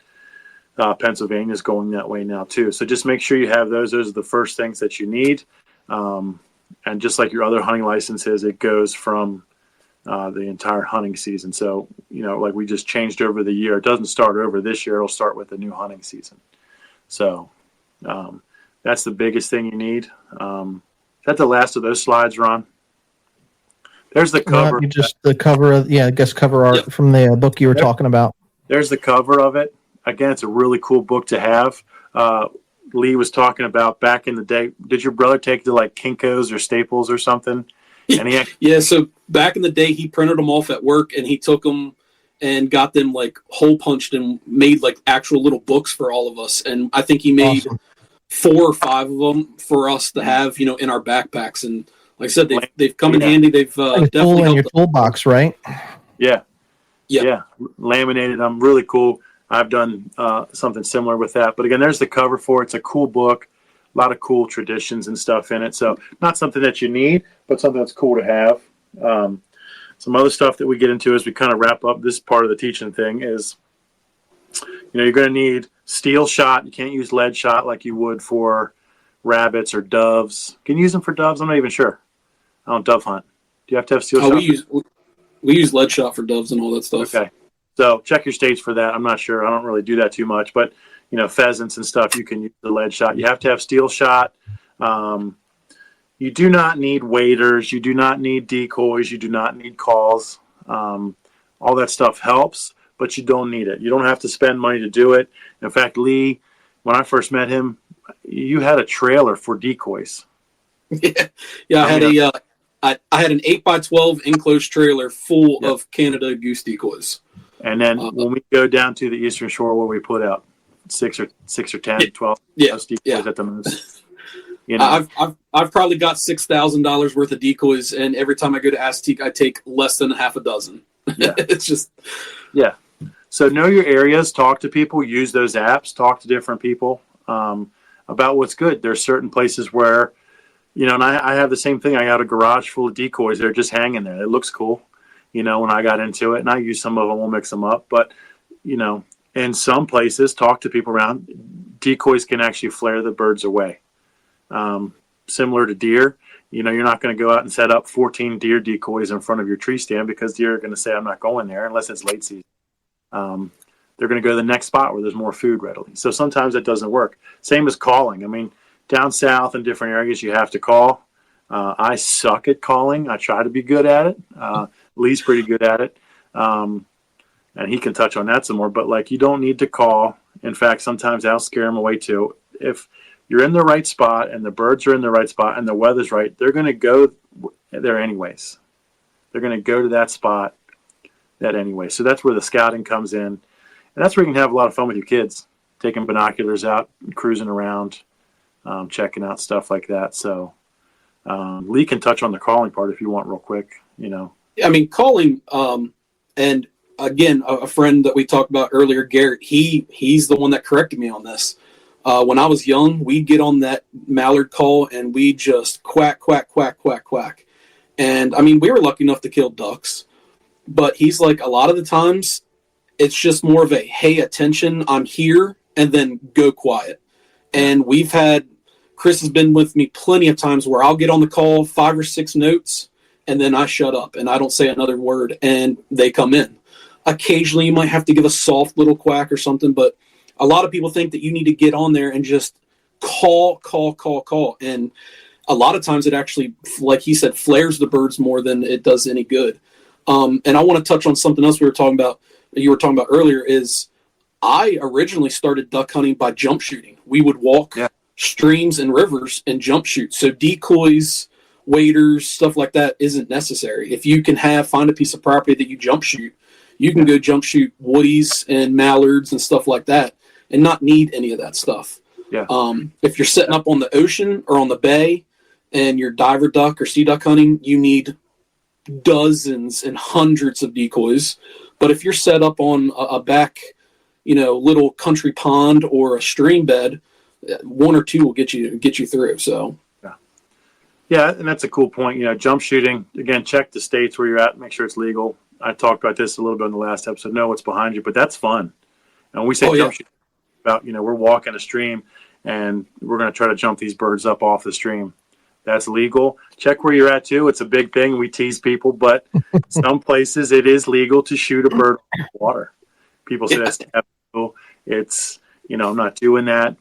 Pennsylvania is going that way now too. So just make sure you have those. Those are the first things that you need. And just like your other hunting licenses, it goes from the entire hunting season. So, like we just changed over the year. It doesn't start over this year. It'll start with the new hunting season. So that's the biggest thing you need. Is that the last of those slides, Ron? There's the cover. Just the cover of, I guess cover art from the book you were talking about. There's the cover of it. Again, it's a really cool book to have. Lee was talking about back in the day. Did your brother take to like Kinko's or Staples or something? And so back in the day, he printed them off at work, and he took them and got them like hole punched and made like actual little books for all of us. And I think he made 4 or 5 of them for us to have, in our backpacks. And like I said, they've come in handy. They've definitely helped. Your toolbox, right? Yeah. Laminated. Really cool. I've done something similar with that. But again, there's the cover for it. It's a cool book. A lot of cool traditions and stuff in it. So not something that you need, but something that's cool to have. Some other stuff that we get into as we kind of wrap up this part of the teaching thing is, you're going to need steel shot. You can't use lead shot like you would for rabbits or doves. Can you use them for doves? I'm not even sure. I don't dove hunt. Do you have to have steel shot? We use lead shot for doves and all that stuff. Okay. So check your states for that. I'm not sure. I don't really do that too much, but pheasants and stuff, you can use the lead shot. You have to have steel shot. You do not need waders. You do not need decoys. You do not need calls. All that stuff helps, but you don't need it. You don't have to spend money to do it. In fact, Lee, when I first met him, you had a trailer for decoys. Yeah. I had an 8x12 enclosed trailer full of Canada goose decoys. And then when we go down to the Eastern Shore, what we put out 6 or 10, 12 decoys at the most. I've probably got $6,000 worth of decoys, and every time I go to Aztec, I take less than half a dozen. Yeah. It's just So know your areas, talk to people, use those apps, talk to different people about what's good. There's certain places where, and I have the same thing. I got a garage full of decoys. They're just hanging there. It looks cool, when I got into it, and I use some of them. We'll mix them up, but in some places, talk to people around. Decoys can actually flare the birds away. Similar to deer, you're not going to go out and set up 14 deer decoys in front of your tree stand because deer are going to say, I'm not going there unless it's late season. They're going to go to the next spot where there's more food readily. So sometimes it doesn't work. Same as calling. I mean, down south in different areas, you have to call. I suck at calling. I try to be good at it. Lee's pretty good at it. And he can touch on that some more, but you don't need to call. In fact, sometimes I'll scare them away too. If you're in the right spot and the birds are in the right spot and the weather's right, they're going to go there anyways. They're going to go to that spot anyway. So that's where the scouting comes in. And that's where you can have a lot of fun with your kids, taking binoculars out, cruising around, checking out stuff like that. So Lee can touch on the calling part if you want real quick, I mean, calling, and again, a friend that we talked about earlier, Garrett, he's the one that corrected me on this. When I was young, we'd get on that mallard call and we just quack, quack, quack, quack, quack. And I mean, we were lucky enough to kill ducks, but he's like, a lot of the times it's just more of a, hey, attention, I'm here, and then go quiet. And Kris has been with me plenty of times where I'll get on the call 5 or 6 notes and then I shut up and I don't say another word and they come in. Occasionally you might have to give a soft little quack or something, but a lot of people think that you need to get on there and just call. And a lot of times it actually, like he said, flares the birds more than it does any good. And I want to touch on something else you were talking about earlier is I originally started duck hunting by jump shooting. We would walk streams and rivers and jump shoot. So decoys, waders, stuff like that isn't necessary. If you can find a piece of property that you jump shoot, you can go jump shoot woodies and mallards and stuff like that and not need any of that stuff. Yeah. If you're setting up on the ocean or on the bay and you're diver duck or sea duck hunting, you need dozens and hundreds of decoys. But if you're set up on a back, little country pond or a stream bed, 1 or 2 will get you through. So. Yeah, and that's a cool point. Jump shooting, again, check the states where you're at, make sure it's legal. I talked about this a little bit in the last episode, know what's behind you, but that's fun. And when we say jump shooting, about, we're walking a stream and we're going to try to jump these birds up off the stream. That's legal. Check where you're at too. It's a big thing. We tease people, but some places it is legal to shoot a bird in the water. People say that's taboo. It's, I'm not doing that.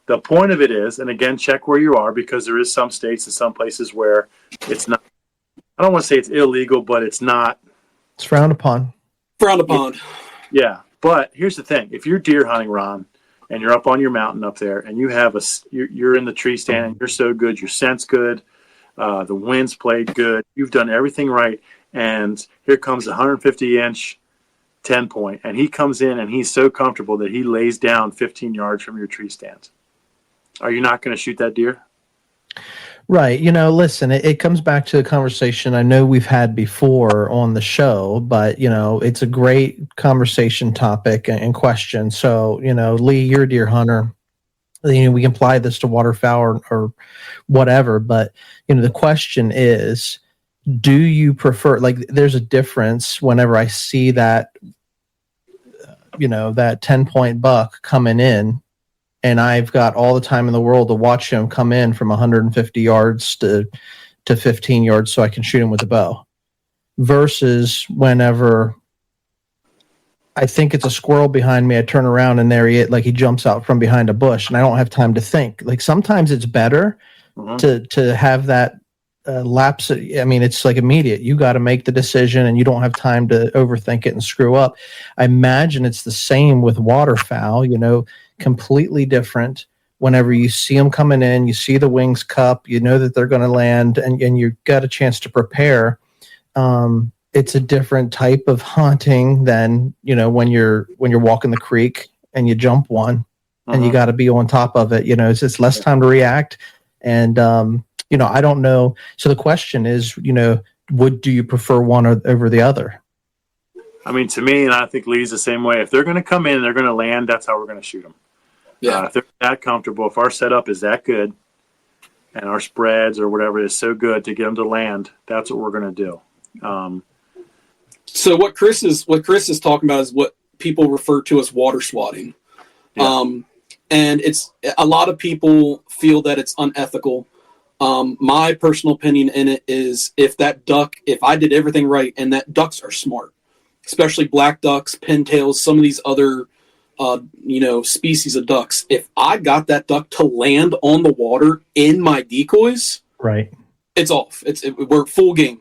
The point of it is, and again, check where you are, because there is some states and some places where it's not, I don't want to say it's illegal, but it's not. It's frowned upon. Frowned upon. Yeah. But here's the thing. If you're deer hunting, Ron, and you're up on your mountain up there, and you're in the tree stand, and you're so good, your scent's good, the wind's played good, you've done everything right, and here comes a 150-inch 10-point, and he comes in and he's so comfortable that he lays down 15 yards from your tree stand. Are you not going to shoot that deer? Right. Listen, it comes back to a conversation I know we've had before on the show, but, it's a great conversation topic and question. So, Lee, you're a deer hunter. We can apply this to waterfowl or whatever, but, the question is, do you prefer, there's a difference whenever I see that, that 10-point buck coming in, and I've got all the time in the world to watch him come in from 150 yards to 15 yards so I can shoot him with a bow, versus whenever I think it's a squirrel behind me, I turn around and there he is, he jumps out from behind a bush and I don't have time to think. Sometimes it's better to have that lapse. I mean, it's immediate. You got to make the decision and you don't have time to overthink it and screw up. I imagine it's the same with waterfowl, completely different. Whenever you see them coming in, you see the wings cup, you know that they're going to land, and you got a chance to prepare. It's a different type of hunting than when you're walking the creek and you jump one, and you got to be on top of it. It's just less time to react, and I don't know. So the question is, do you prefer one over the other? I mean, to me, and I think Lee's the same way. If they're going to come in and they're going to land, that's how we're going to shoot them. Yeah. If they're that comfortable, if our setup is that good and our spreads or whatever is so good to get them to land, that's what we're going to do. So what Kris is talking about is what people refer to as water swatting. Yeah. And it's a lot of people feel that it's unethical. My personal opinion in it is if I did everything right, and that ducks are smart, especially black ducks, pintails, some of these other species of ducks. If I got that duck to land on the water in my decoys, right, it's off. We're full game.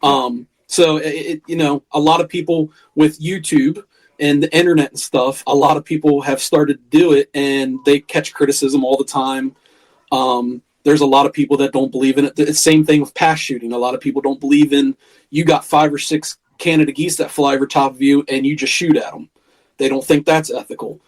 So a lot of people with YouTube and the internet and stuff, a lot of people have started to do it, and they catch criticism all the time. There's a lot of people that don't believe in it. It's the same thing with pass shooting. A lot of people don't believe in, you got 5 or 6 Canada geese that fly over top of you and you just shoot at them. They don't think that's ethical.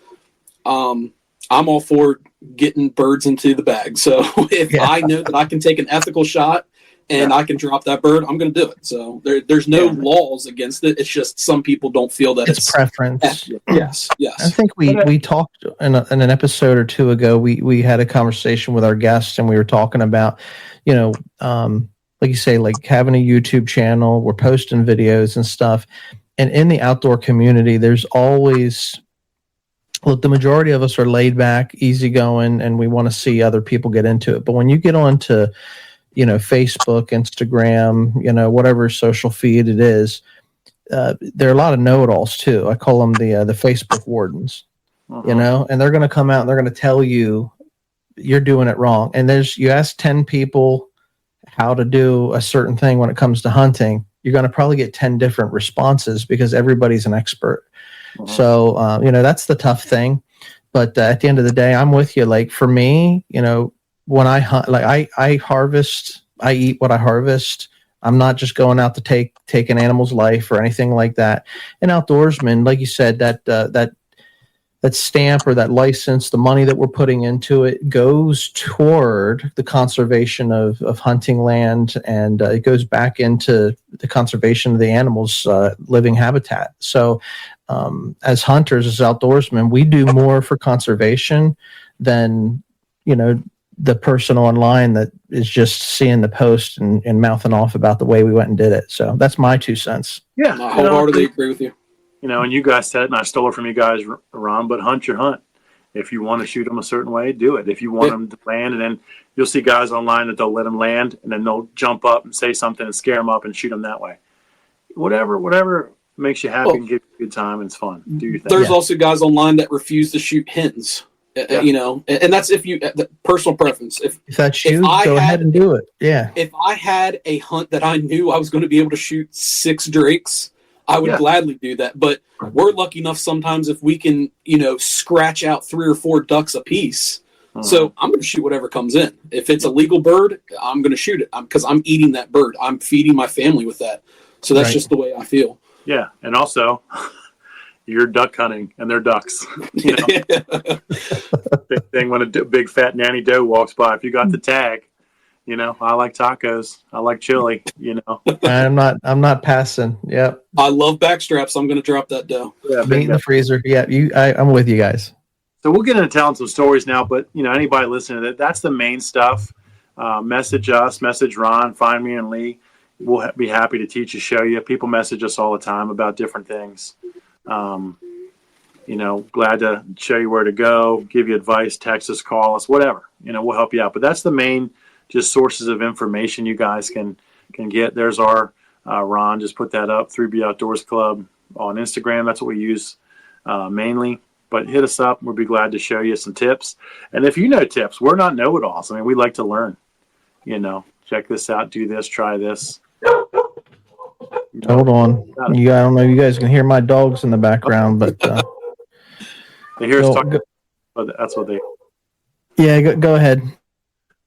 I'm all for getting birds into the bag. So if I know that I can take an ethical shot and I can drop that bird, I'm going to do it. So there's no laws against it. It's just some people don't feel that it's preference. Yes. I think we talked in an episode or two ago. We had a conversation with our guests, and we were talking about, like you say, having a YouTube channel. We're posting videos and stuff. And in the outdoor community, there's always, the majority of us are laid back, easygoing, and we want to see other people get into it. But when you get onto, Facebook, Instagram, whatever social feed it is, there are a lot of know-it-alls too. I call them the Facebook wardens, and they're going to come out and they're going to tell you you're doing it wrong. And you ask 10 people how to do a certain thing when it comes to hunting, you're going to probably get 10 different responses because everybody's an expert. So, that's the tough thing. But at the end of the day, I'm with you. For me, when I hunt, I harvest, I eat what I harvest. I'm not just going out to take an animal's life or anything like that. And Outdoorsman, like you said, that stamp or that license, the money that we're putting into it goes toward the conservation of hunting land, and it goes back into the conservation of the animals' living habitat. So as hunters, as outdoorsmen, we do more for conservation than, the person online that is just seeing the post and mouthing off about the way we went and did it. So that's my 2 cents. Yeah. I wholeheartedly agree with you. And you guys said it, and I stole it from you guys, Ron, but hunt your hunt. If you want to shoot them a certain way, do it. If you want them to land, and then you'll see guys online that they'll let them land, and then they'll jump up and say something and scare them up and shoot them that way. Whatever makes you happy and gives you a good time and it's fun. Do your thing. There's also guys online that refuse to shoot hens. You know, and that's if you personal preference. If that's you, go ahead and do it. Yeah. If I had a hunt that I knew I was going to be able to shoot 6 drakes, I would gladly do that. But we're lucky enough sometimes if we can, you know, scratch out 3 or 4 ducks a piece. So I'm going to shoot whatever comes in. If it's a legal bird, I'm going to shoot it because I'm eating that bird. I'm feeding my family with that. So that's just the way I feel. Yeah, and also. You're duck hunting, and they're ducks. You know, big thing when a big fat nanny doe walks by. If you got the tag, you know, I like tacos. I like chili. You know, I'm not passing. Yep. I love backstraps. I'm going to drop that dough. Yeah, meat in the freezer. Yeah, I'm with you guys. So we'll get into telling some stories now, but you know, anybody listening to that, that's the main stuff. Message us, message Ron, find me and Lee. We'll be happy to teach you, show you. People message us all the time about different things. You know, glad to show you where to go, give you advice, text us, call us, whatever, you know, we'll help you out. But that's the main just sources of information you guys can get. There's our, Ron just put that up, 3B Outdoors Club on Instagram. That's what we use, mainly, but hit us up. We'll be glad to show you some tips. And if you know tips, we're not know-it-alls. I mean, we like to learn, you know, check this out, do this, try this. Hold on. I don't know if you guys can hear my dogs in the background, but they hear us talking. But that's what they. Yeah, go ahead.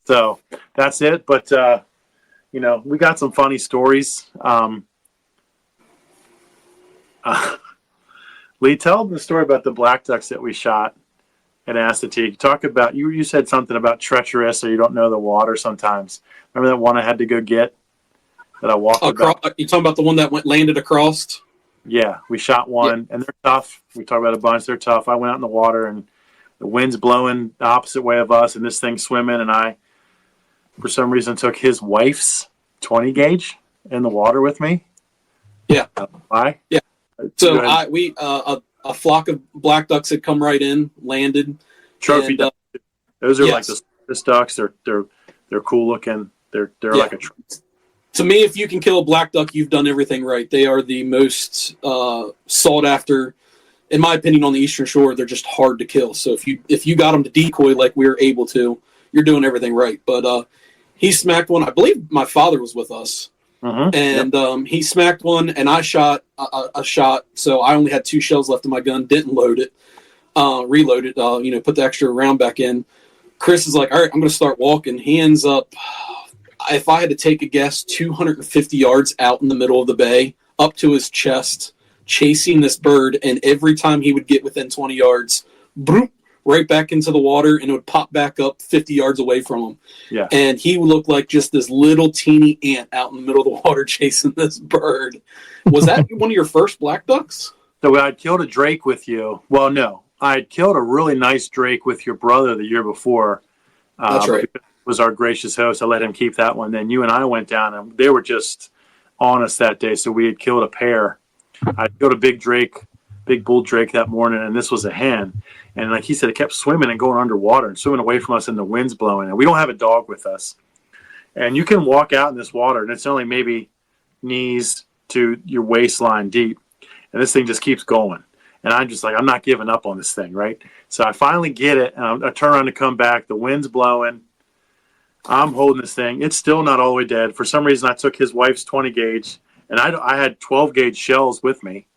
So that's it. But you know, we got some funny stories. Lee, tell the story about the black ducks that we shot at Assateague. Talk about you said something about treacherous, or you don't know the water sometimes. Remember that one I had to go get? That I walked about. You talking about the one that landed across? Yeah, we shot one, and they're tough. We talked about a bunch. They're tough. I went out in the water, and the wind's blowing the opposite way of us, and this thing's swimming, and I, for some reason, took his wife's 20 gauge in the water with me. Yeah. Why? Yeah. So a flock of black ducks had come right in, landed. Trophy ducks. Those are like the ducks. They're cool looking. They're like a. To me, if you can kill a black duck, you've done everything right. They are the most sought after, in my opinion, on the Eastern Shore. They're just hard to kill. So if you got them to decoy like we were able to, you're doing everything right. But he smacked one. I believe my father was with us, and he smacked one, and I shot a shot. So I only had 2 shells left in my gun. Didn't load it, reload it. Put the extra round back in. Kris is like, all right, I'm going to start walking. He ends up. If I had to take a guess, 250 yards out in the middle of the bay, up to his chest, chasing this bird, and every time he would get within 20 yards, boom, right back into the water, and it would pop back up 50 yards away from him. Yeah. And he would look like just this little teeny ant out in the middle of the water chasing this bird. Was that one of your first black ducks? So I killed a drake with you. Well, no. I had killed a really nice drake with your brother the year before. That's right. Was our gracious host. I let him keep that one. Then you and I went down, and they were just on us that day. So we had killed a pair. I killed a big bull drake that morning, and this was a hen. And like he said, it kept swimming and going underwater and swimming away from us, and the wind's blowing. And we don't have a dog with us. And you can walk out in this water, and it's only maybe knees to your waistline deep. And this thing just keeps going. And I'm just like, I'm not giving up on this thing, right? So I finally get it, and I turn around to come back. The wind's blowing. I'm holding this thing. It's still not all the way dead. For some reason, I took his wife's 20 gauge, and I had 12 gauge shells with me.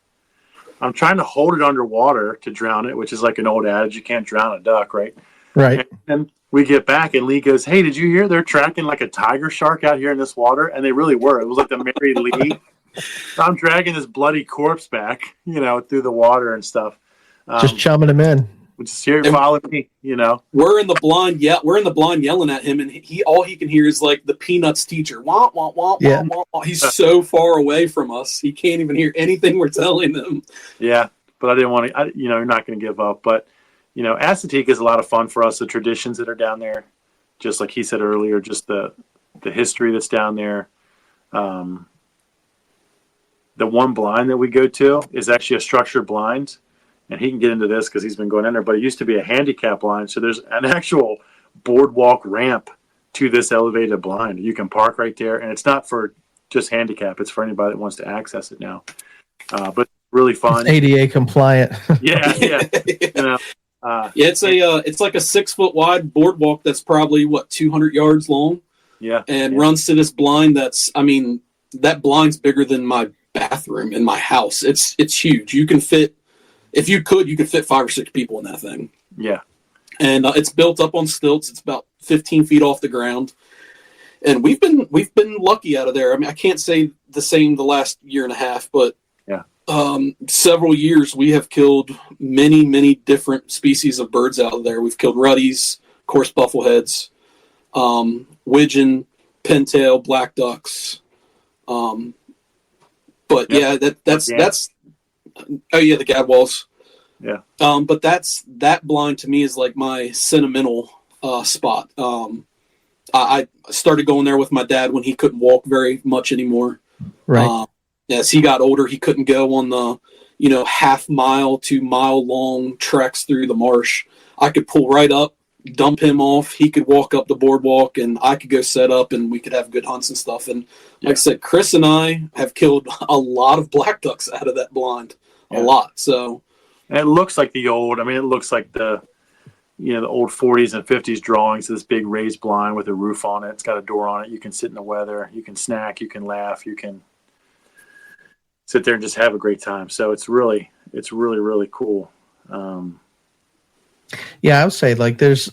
I'm trying to hold it underwater to drown it, which is like an old adage. You can't drown a duck, right? Right. And we get back, and Lee goes, hey, did you hear they're tracking like a tiger shark out here in this water? And they really were. It was like the Mary Lee. I'm dragging this bloody corpse back, through the water and stuff. Just chumming him in. Just here, follow me, We're in the blind yelling at him, and all he can hear is like the Peanuts teacher. Wah, wah, wah, wah, wah, wah. He's so far away from us, he can't even hear anything we're telling him. Yeah, but I didn't want to. You're not going to give up. But Assateague is a lot of fun for us. The traditions that are down there, just like he said earlier, just the history that's down there. The one blind that we go to is actually a structured blind. and he can get into this because he's been going in there. But it used to be a handicap blind, so there's an actual boardwalk ramp to this elevated blind. You can park right there, and it's not for just handicap; it's for anybody that wants to access it now. But really fun. It's ADA compliant. Yeah. It's like a 6 foot wide boardwalk that's probably 200 yards long. Yeah, and runs to this blind that blind's bigger than my bathroom in my house. It's huge. You can fit, if you could fit 5 or 6 people in that thing. Yeah. And it's built up on stilts. It's about 15 feet off the ground. And we've been lucky out of there. I mean, I can't say the same the last year and a half, but yeah. Several years we have killed many, many different species of birds out of there. We've killed ruddies, coarse buffleheads, widgeon, pintail, black ducks. But that's the gadwalls. Yeah. But that blind to me is like my sentimental spot. I started going there with my dad when he couldn't walk very much anymore. Right. As he got older, he couldn't go on the, half mile to mile long treks through the marsh. I could pull right up, dump him off. He could walk up the boardwalk, and I could go set up, and we could have good hunts and stuff. And like I said, Kris and I have killed a lot of black ducks out of that blind, a lot. So and it looks like it looks like the old 40s and 50s drawings of this big raised blind with a roof on it. It's got a door on it. You can sit in the weather. You can snack. You can laugh. You can sit there and just have a great time. So it's really, really cool. Yeah, I would say there's,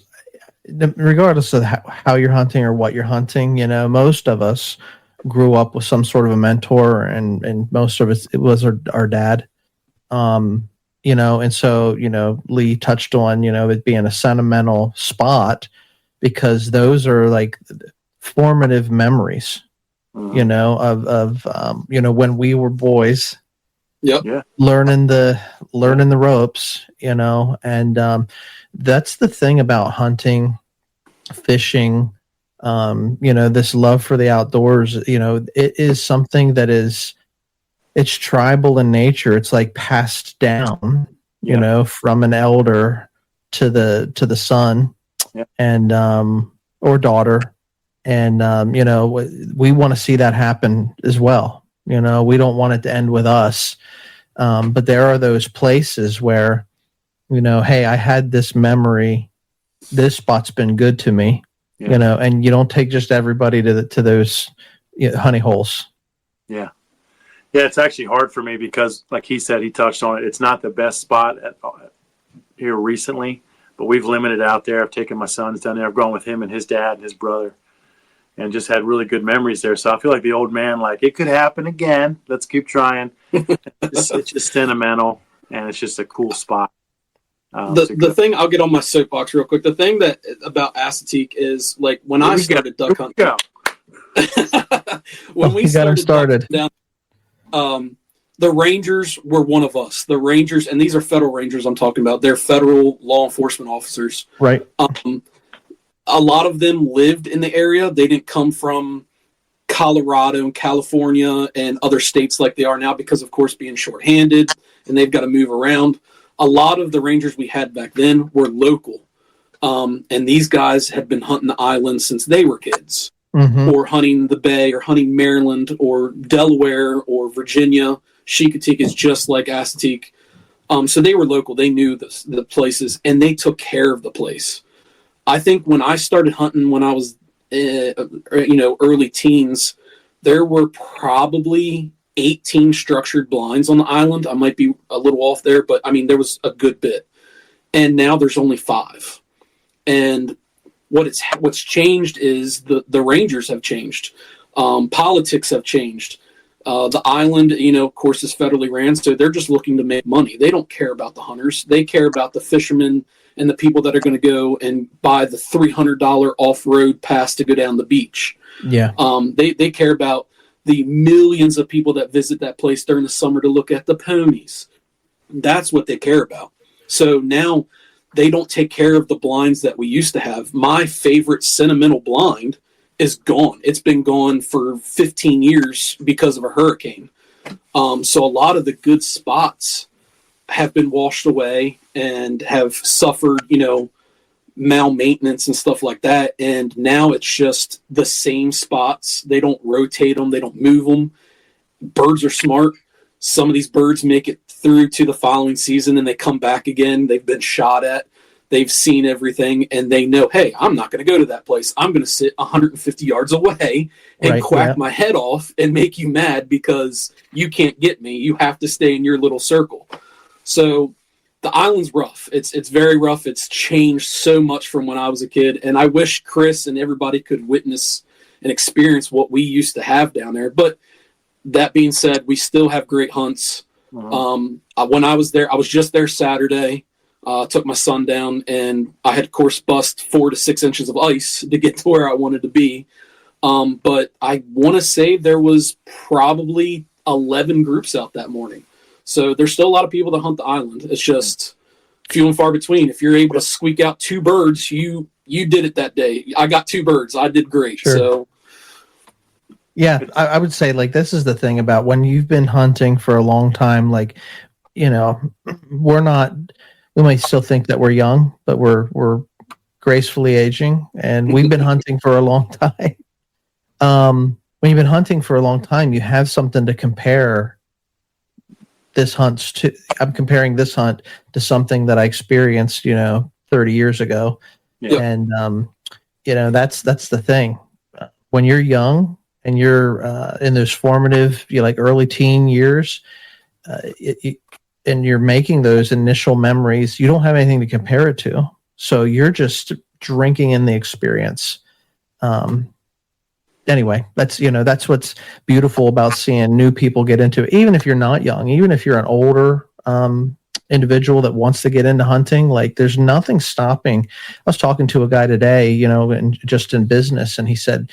regardless of how you're hunting or what you're hunting, most of us grew up with some sort of a mentor, and most of it was our dad. And so, Lee touched on, it being a sentimental spot because those are like formative memories, of when we were boys. Yep. Yeah. Learning the ropes, and that's the thing about hunting, fishing, this love for the outdoors. It is something that it's tribal in nature. It's like passed down, from an elder to the son, and or daughter, and we want to see that happen as well. We don't want it to end with us. But there are those places where, hey, I had this memory. This spot's been good to me, and you don't take just everybody to those honey holes. Yeah. Yeah. It's actually hard for me because, like he said, he touched on it. It's not the best spot here recently, but we've limited out there. I've taken my sons down there. I've gone with him and his dad and his brother, and just had really good memories there. So I feel like the old man, it could happen again. Let's keep trying. It's just sentimental, and it's just a cool spot. The thing, I'll get on my soapbox real quick. The thing that about Assateague is, when I started duck hunting, when we started down, the Rangers were one of us. The Rangers, and these are federal Rangers I'm talking about. They're federal law enforcement officers. Right. A lot of them lived in the area. They didn't come from Colorado and California and other states like they are now because, of course, being shorthanded and they've got to move around. A lot of the Rangers we had back then were local. And these guys had been hunting the island since they were kids, or hunting the Bay or hunting Maryland or Delaware or Virginia. Chincoteague is just like Assateague. So they were local. They knew the places, and they took care of the place. I think when I started hunting when I was, early teens, there were probably 18 structured blinds on the island. I might be a little off there, but there was a good bit. And now there's only 5. And what's changed is the Rangers have changed. Politics have changed. The island, of course, is federally ran, so they're just looking to make money. They don't care about the hunters. They care about the fishermen and the people that are going to go and buy the $300 off-road pass to go down the beach. Yeah. They care about the millions of people that visit that place during the summer to look at the ponies. That's what they care about. So now they don't take care of the blinds that we used to have. My favorite sentimental blind is gone. It's been gone for 15 years because of a hurricane. So a lot of the good spots have been washed away and have suffered, you know, malmaintenance and stuff like that. And now it's just the same spots. They don't rotate them. They don't move them. Birds are smart. Some of these birds make it through to the following season and they come back again. They've been shot at. They've seen everything and they know, hey, I'm not going to go to that place. I'm going to sit 150 yards away and quack my head off and make you mad because you can't get me. You have to stay in your little circle. So the island's rough. It's very rough. It's changed so much from when I was a kid. And I wish Kris and everybody could witness and experience what we used to have down there. But that being said, we still have great hunts. When I was there, I was just there Saturday. Took my son down, and I had, of course, bust 4 to 6 inches of ice to get to where I wanted to be. But I want to say there was probably 11 groups out that morning. So there's still a lot of people that hunt the island. It's just few and far between. If you're able to squeak out 2 birds, you did it that day. I got 2 birds. I did great. Sure. So yeah, I would say, like, this is the thing about when you've been hunting for a long time, like, you know, we might still think that we're young, but we're gracefully aging, and we've been hunting for a long time. When you've been hunting for a long time, you have something to compare this hunt to. I'm comparing this hunt to something that I experienced, 30 years ago. Yeah. And, that's the thing. When you're young and you're in those formative, early teen years, and you're making those initial memories, you don't have anything to compare it to. So you're just drinking in the experience. Anyway, that's what's beautiful about seeing new people get into it. Even if you're not young, even if you're an older individual that wants to get into hunting, like, there's nothing stopping. I was talking to a guy today, just in business, and he said,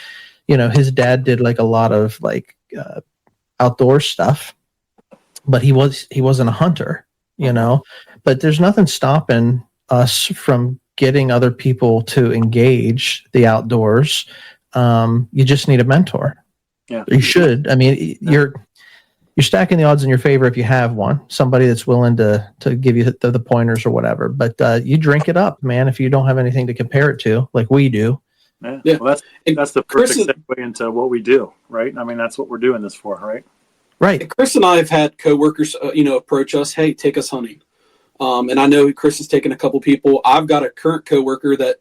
his dad did a lot of outdoor stuff, but he wasn't a hunter, but there's nothing stopping us from getting other people to engage the outdoors. You just need a mentor. Yeah, you should. I mean, you're stacking the odds in your favor if you have one, somebody that's willing to give you the pointers or whatever. But you drink it up, man, if you don't have anything to compare it to, like we do. Yeah. Well, that's the perfect segue into what we do, right? I mean, that's what we're doing this for, right? Right. Kris and I have had coworkers, approach us, hey, take us hunting. And I know Kris has taken a couple people. I've got a current coworker that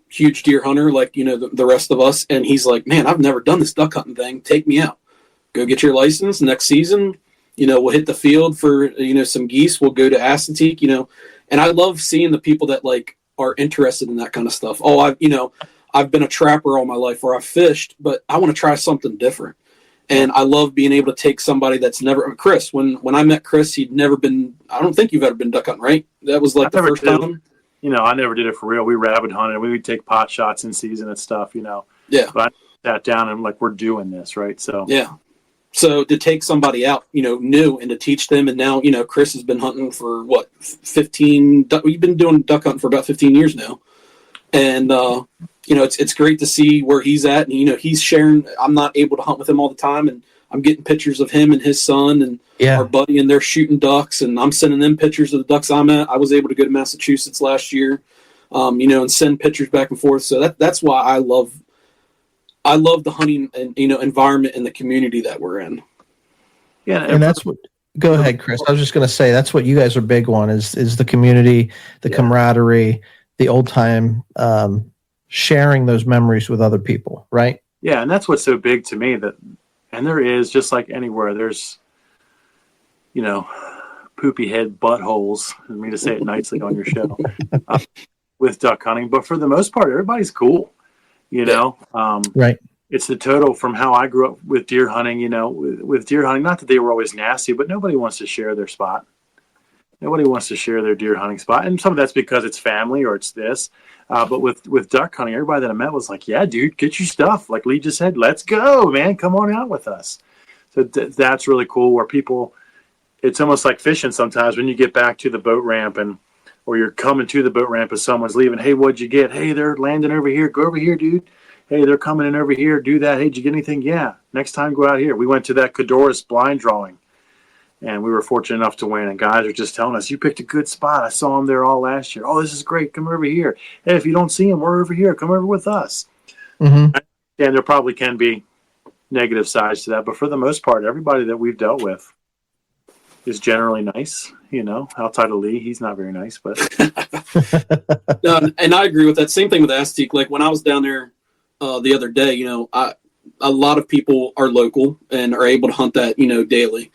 huge deer hunter, like, the rest of us. And he's like, man, I've never done this duck hunting thing. Take me out. Go get your license next season. We'll hit the field for, some geese. We'll go to Assateague, and I love seeing the people that are interested in that kind of stuff. Oh, I've been a trapper all my life, or I've fished, but I want to try something different. And I love being able to take somebody that's never, Kris, when I met Kris, he'd never been, I don't think you've ever been duck hunting, right? That was the first time. I never did it for real. We rabbit hunted. We would take pot shots in season and stuff, Yeah. But I sat down and we're doing this, right? So yeah. So to take somebody out, new, and to teach them, and now, Kris has been hunting for 15, we've been doing duck hunting for about 15 years now. And, it's great to see where he's at, and, he's sharing. I'm not able to hunt with him all the time, and I'm getting pictures of him and his son and our buddy, and they're shooting ducks, and I'm sending them pictures of the ducks I'm at. I was able to go to Massachusetts last year, and send pictures back and forth. So that's why I love the hunting and, environment and the community that we're in. Yeah. And that's what, go ahead, Kris. I was just going to say, that's what you guys are big on is the community, the camaraderie, the old time, sharing those memories with other people. Right. Yeah. And that's what's so big to me and there is, just like anywhere, there's, poopy head buttholes, I mean to say it nicely on your show, with duck hunting. But for the most part, everybody's cool, right. It's the total from how I grew up with deer hunting, with deer hunting, not that they were always nasty, but nobody wants to share their spot. Nobody wants to share their deer hunting spot. And some of that's because it's family or it's this. But with duck hunting, everybody that I met was like, yeah, dude, get your stuff. Like Lee just said, let's go, man. Come on out with us. So that's really cool, where people, it's almost like fishing sometimes when you get back to the boat ramp or you're coming to the boat ramp and someone's leaving. Hey, what'd you get? Hey, they're landing over here. Go over here, dude. Hey, they're coming in over here. Do that. Hey, did you get anything? Yeah. Next time, go out here. We went to that Cadoris blind drawing. and we were fortunate enough to win. And guys are just telling us, "You picked a good spot. I saw them there all last year. Oh, this is great. Come over here. Hey, if you don't see them, we're over here. Come over with us." Mm-hmm. And there probably can be negative sides to that, but for the most part, everybody that we've dealt with is generally nice. Outside of Lee, he's not very nice, but No, and I agree with that. Same thing with Aztec. Like when I was down there the other day, a lot of people are local and are able to hunt that, daily.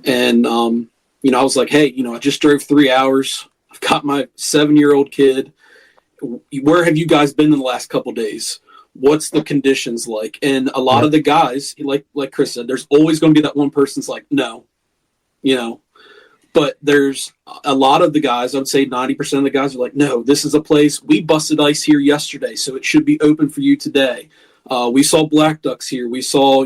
And, I was like, hey, I just drove 3 hours. I've got my 7-year-old kid. Where have you guys been in the last couple days? What's the conditions like? And a lot of the guys, like Kris said, there's always going to be that one person's like, no, but there's a lot of the guys, I would say 90% of the guys are like, no, this is a place. We busted ice here yesterday, so it should be open for you today. We saw black ducks here. We saw,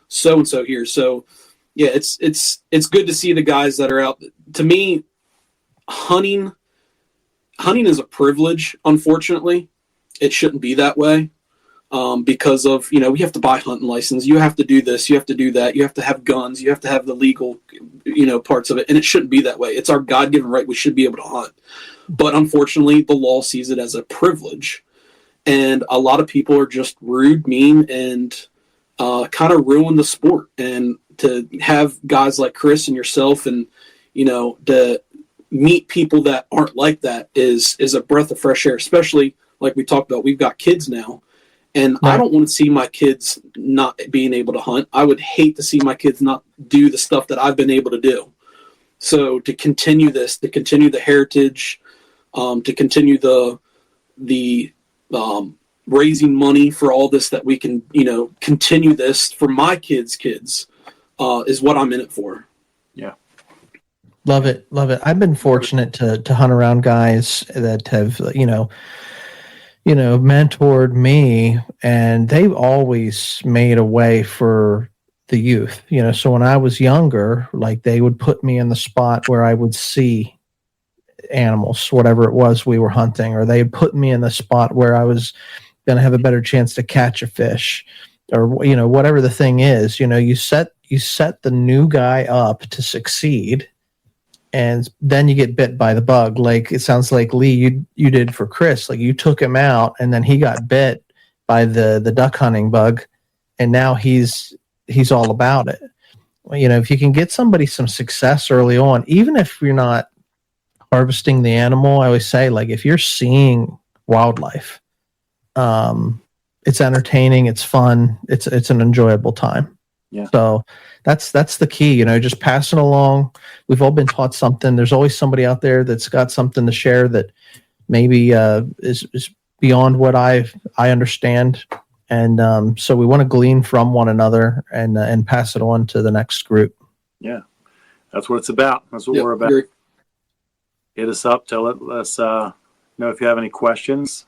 so-and-so here. So, yeah, it's good to see the guys that are out. To me, hunting is a privilege, unfortunately. It shouldn't be that way. Because of, you have to buy a hunting license. You have to do this. You have to do that. You have to have guns. You have to have the legal, parts of it. And it shouldn't be that way. It's our God-given right. We should be able to hunt. But unfortunately, the law sees it as a privilege. And a lot of people are just rude, mean, and kind of ruin the sport. And to have guys like Kris and yourself and, to meet people that aren't like that is a breath of fresh air, especially like we talked about. We've got kids now. And right. I don't want to see my kids not being able to hunt. I would hate to see my kids not do the stuff that I've been able to do. So to continue this, to continue the heritage, to continue the raising money for all this, that we can, continue this for my kids' kids, is what I'm in it for. Yeah. Love it. Love it. I've been fortunate to hunt around guys that have, mentored me, and they've always made a way for the youth, so when I was younger, like they would put me in the spot where I would see animals, whatever it was we were hunting, or they'd put me in the spot where I was going to have a better chance to catch a fish, or, whatever the thing is, you set the new guy up to succeed. And then you get bit by the bug. Like it sounds like Lee, you did for Kris. Like you took him out, and then he got bit by the duck hunting bug, and now he's all about it. If you can get somebody some success early on, even if you're not harvesting the animal, I always say, like, if you're seeing wildlife, it's entertaining, it's fun, it's an enjoyable time. Yeah. So that's the key, just passing along. We've all been taught something. There's always somebody out there that's got something to share that maybe is beyond what I understand. And so we want to glean from one another and pass it on to the next group. Yeah, that's what it's about. That's what we're about. Hit us up. Tell us know if you have any questions.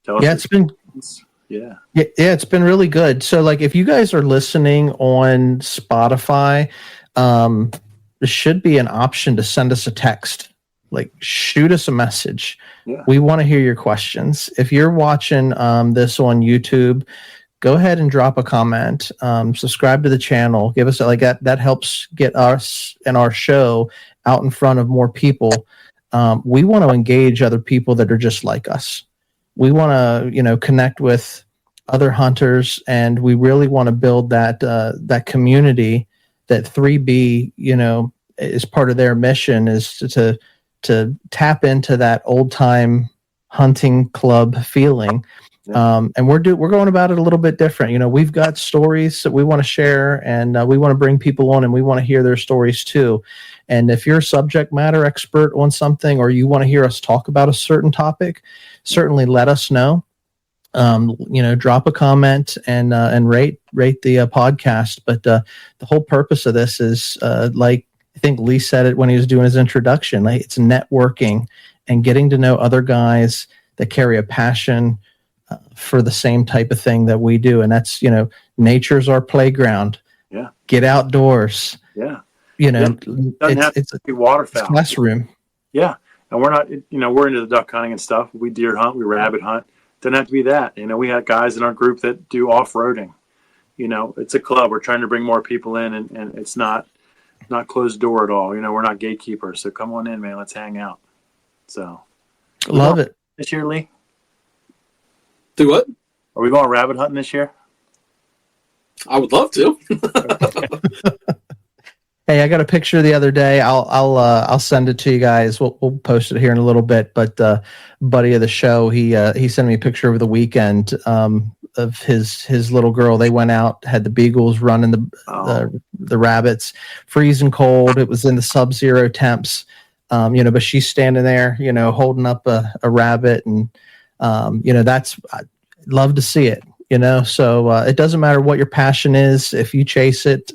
Tell us. Yeah, it's been really good. So, like, if you guys are listening on Spotify, there should be an option to send us a text. Like, shoot us a message. Yeah. We want to hear your questions. If you're watching this on YouTube, go ahead and drop a comment. Subscribe to the channel. Give us that helps get us and our show out in front of more people. We want to engage other people that are just like us. We want to, connect with other hunters, and we really want to build that community that 3B, is part of their mission, is to tap into that old time hunting club feeling. Yeah. And we're going about it a little bit different. We've got stories that we want to share, and we want to bring people on, and we want to hear their stories too. And if you're a subject matter expert on something, or you want to hear us talk about a certain topic, certainly let us know. Drop a comment and rate the podcast. But the whole purpose of this is, like I think Lee said it when he was doing his introduction, like, it's networking and getting to know other guys that carry a passion for the same type of thing that we do. And that's, nature's our playground. Yeah. Get outdoors. Yeah. It's a waterfowl classroom. Yeah. And we're not, we're into the duck hunting and stuff. We deer hunt, we rabbit hunt. Doesn't have to be that. We have guys in our group that do off-roading. It's a club. We're trying to bring more people in, and it's not not closed door at all. We're not gatekeepers. So come on in, man. Let's hang out. So Love it. This year, Lee? Do what? Are we going rabbit hunting this year? I would love to. Hey, I got a picture the other day. I'll send it to you guys. We'll post it here in a little bit. But buddy of the show, he sent me a picture over the weekend of his little girl. They went out, had the beagles running the rabbits, freezing cold. It was in the sub-zero temps, but she's standing there, holding up a rabbit, and I'd love to see it. So it doesn't matter what your passion is. If you chase it,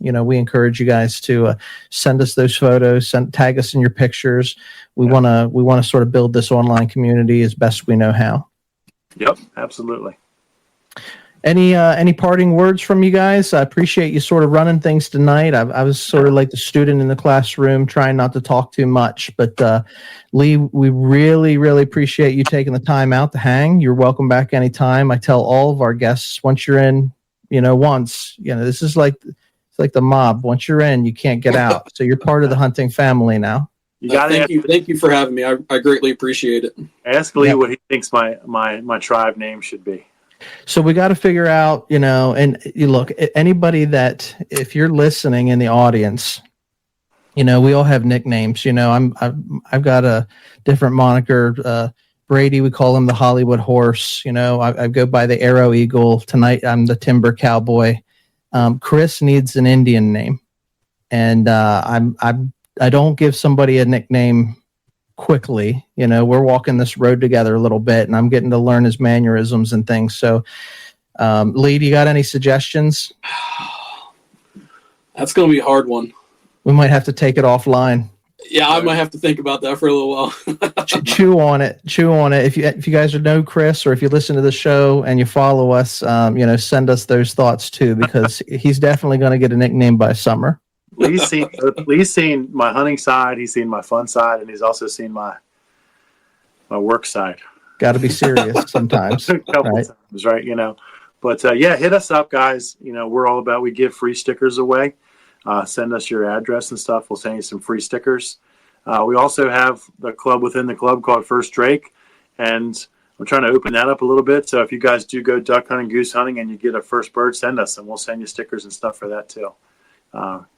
we encourage you guys to send us those photos, tag us in your pictures. We want to sort of build this online community as best we know how. Yep, absolutely. Any parting words from you guys? I appreciate you sort of running things tonight. I was sort of like the student in the classroom, trying not to talk too much. But Lee, we really, really appreciate you taking the time out to hang. You're welcome back anytime. I tell all of our guests, once you're in, this is like it's like the mob. Once you're in, you can't get out. So you're part of the hunting family now. Thank you for having me. I greatly appreciate it. Ask Lee what he thinks my tribe name should be. So we got to figure out, and you look, anybody that, if you're listening in the audience, we all have nicknames. I've got a different moniker. Brady, we call him the Hollywood Horse. I go by the Arrow Eagle. Tonight, I'm the Timber Cowboy. Kris needs an Indian name, and I don't give somebody a nickname quickly. We're walking this road together a little bit, and I'm getting to learn his mannerisms and things. So, Lee, do you got any suggestions? That's going to be a hard one. We might have to take it offline. Yeah, I might have to think about that for a little while. Chew on it. If you guys know Kris, or if you listen to the show and you follow us, send us those thoughts too, because he's definitely going to get a nickname by summer. Lee's seen my hunting side, he's seen my fun side, and he's also seen my work side. Got to be serious sometimes. A couple times, right? But hit us up, guys. We're all about, we give free stickers away. Send us your address and stuff. We'll send you some free stickers. We also have the club within the club called First Drake, and I'm trying to open that up a little bit. So if you guys do go duck hunting, goose hunting, and you get a first bird, send us, and we'll send you stickers and stuff for that too.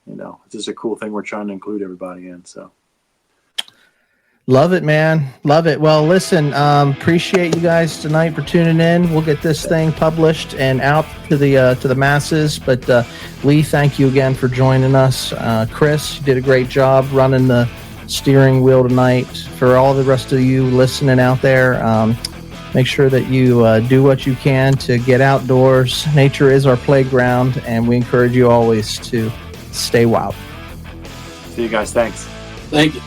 It's just a cool thing we're trying to include everybody in. So love it, man. Love it. Well, listen, appreciate you guys tonight for tuning in. We'll get this thing published and out to the masses. But Lee, thank you again for joining us. Kris, you did a great job running the steering wheel tonight. For all the rest of you listening out there, make sure that you do what you can to get outdoors. Nature is our playground, and we encourage you always to stay wild. See you guys. Thanks. Thank you.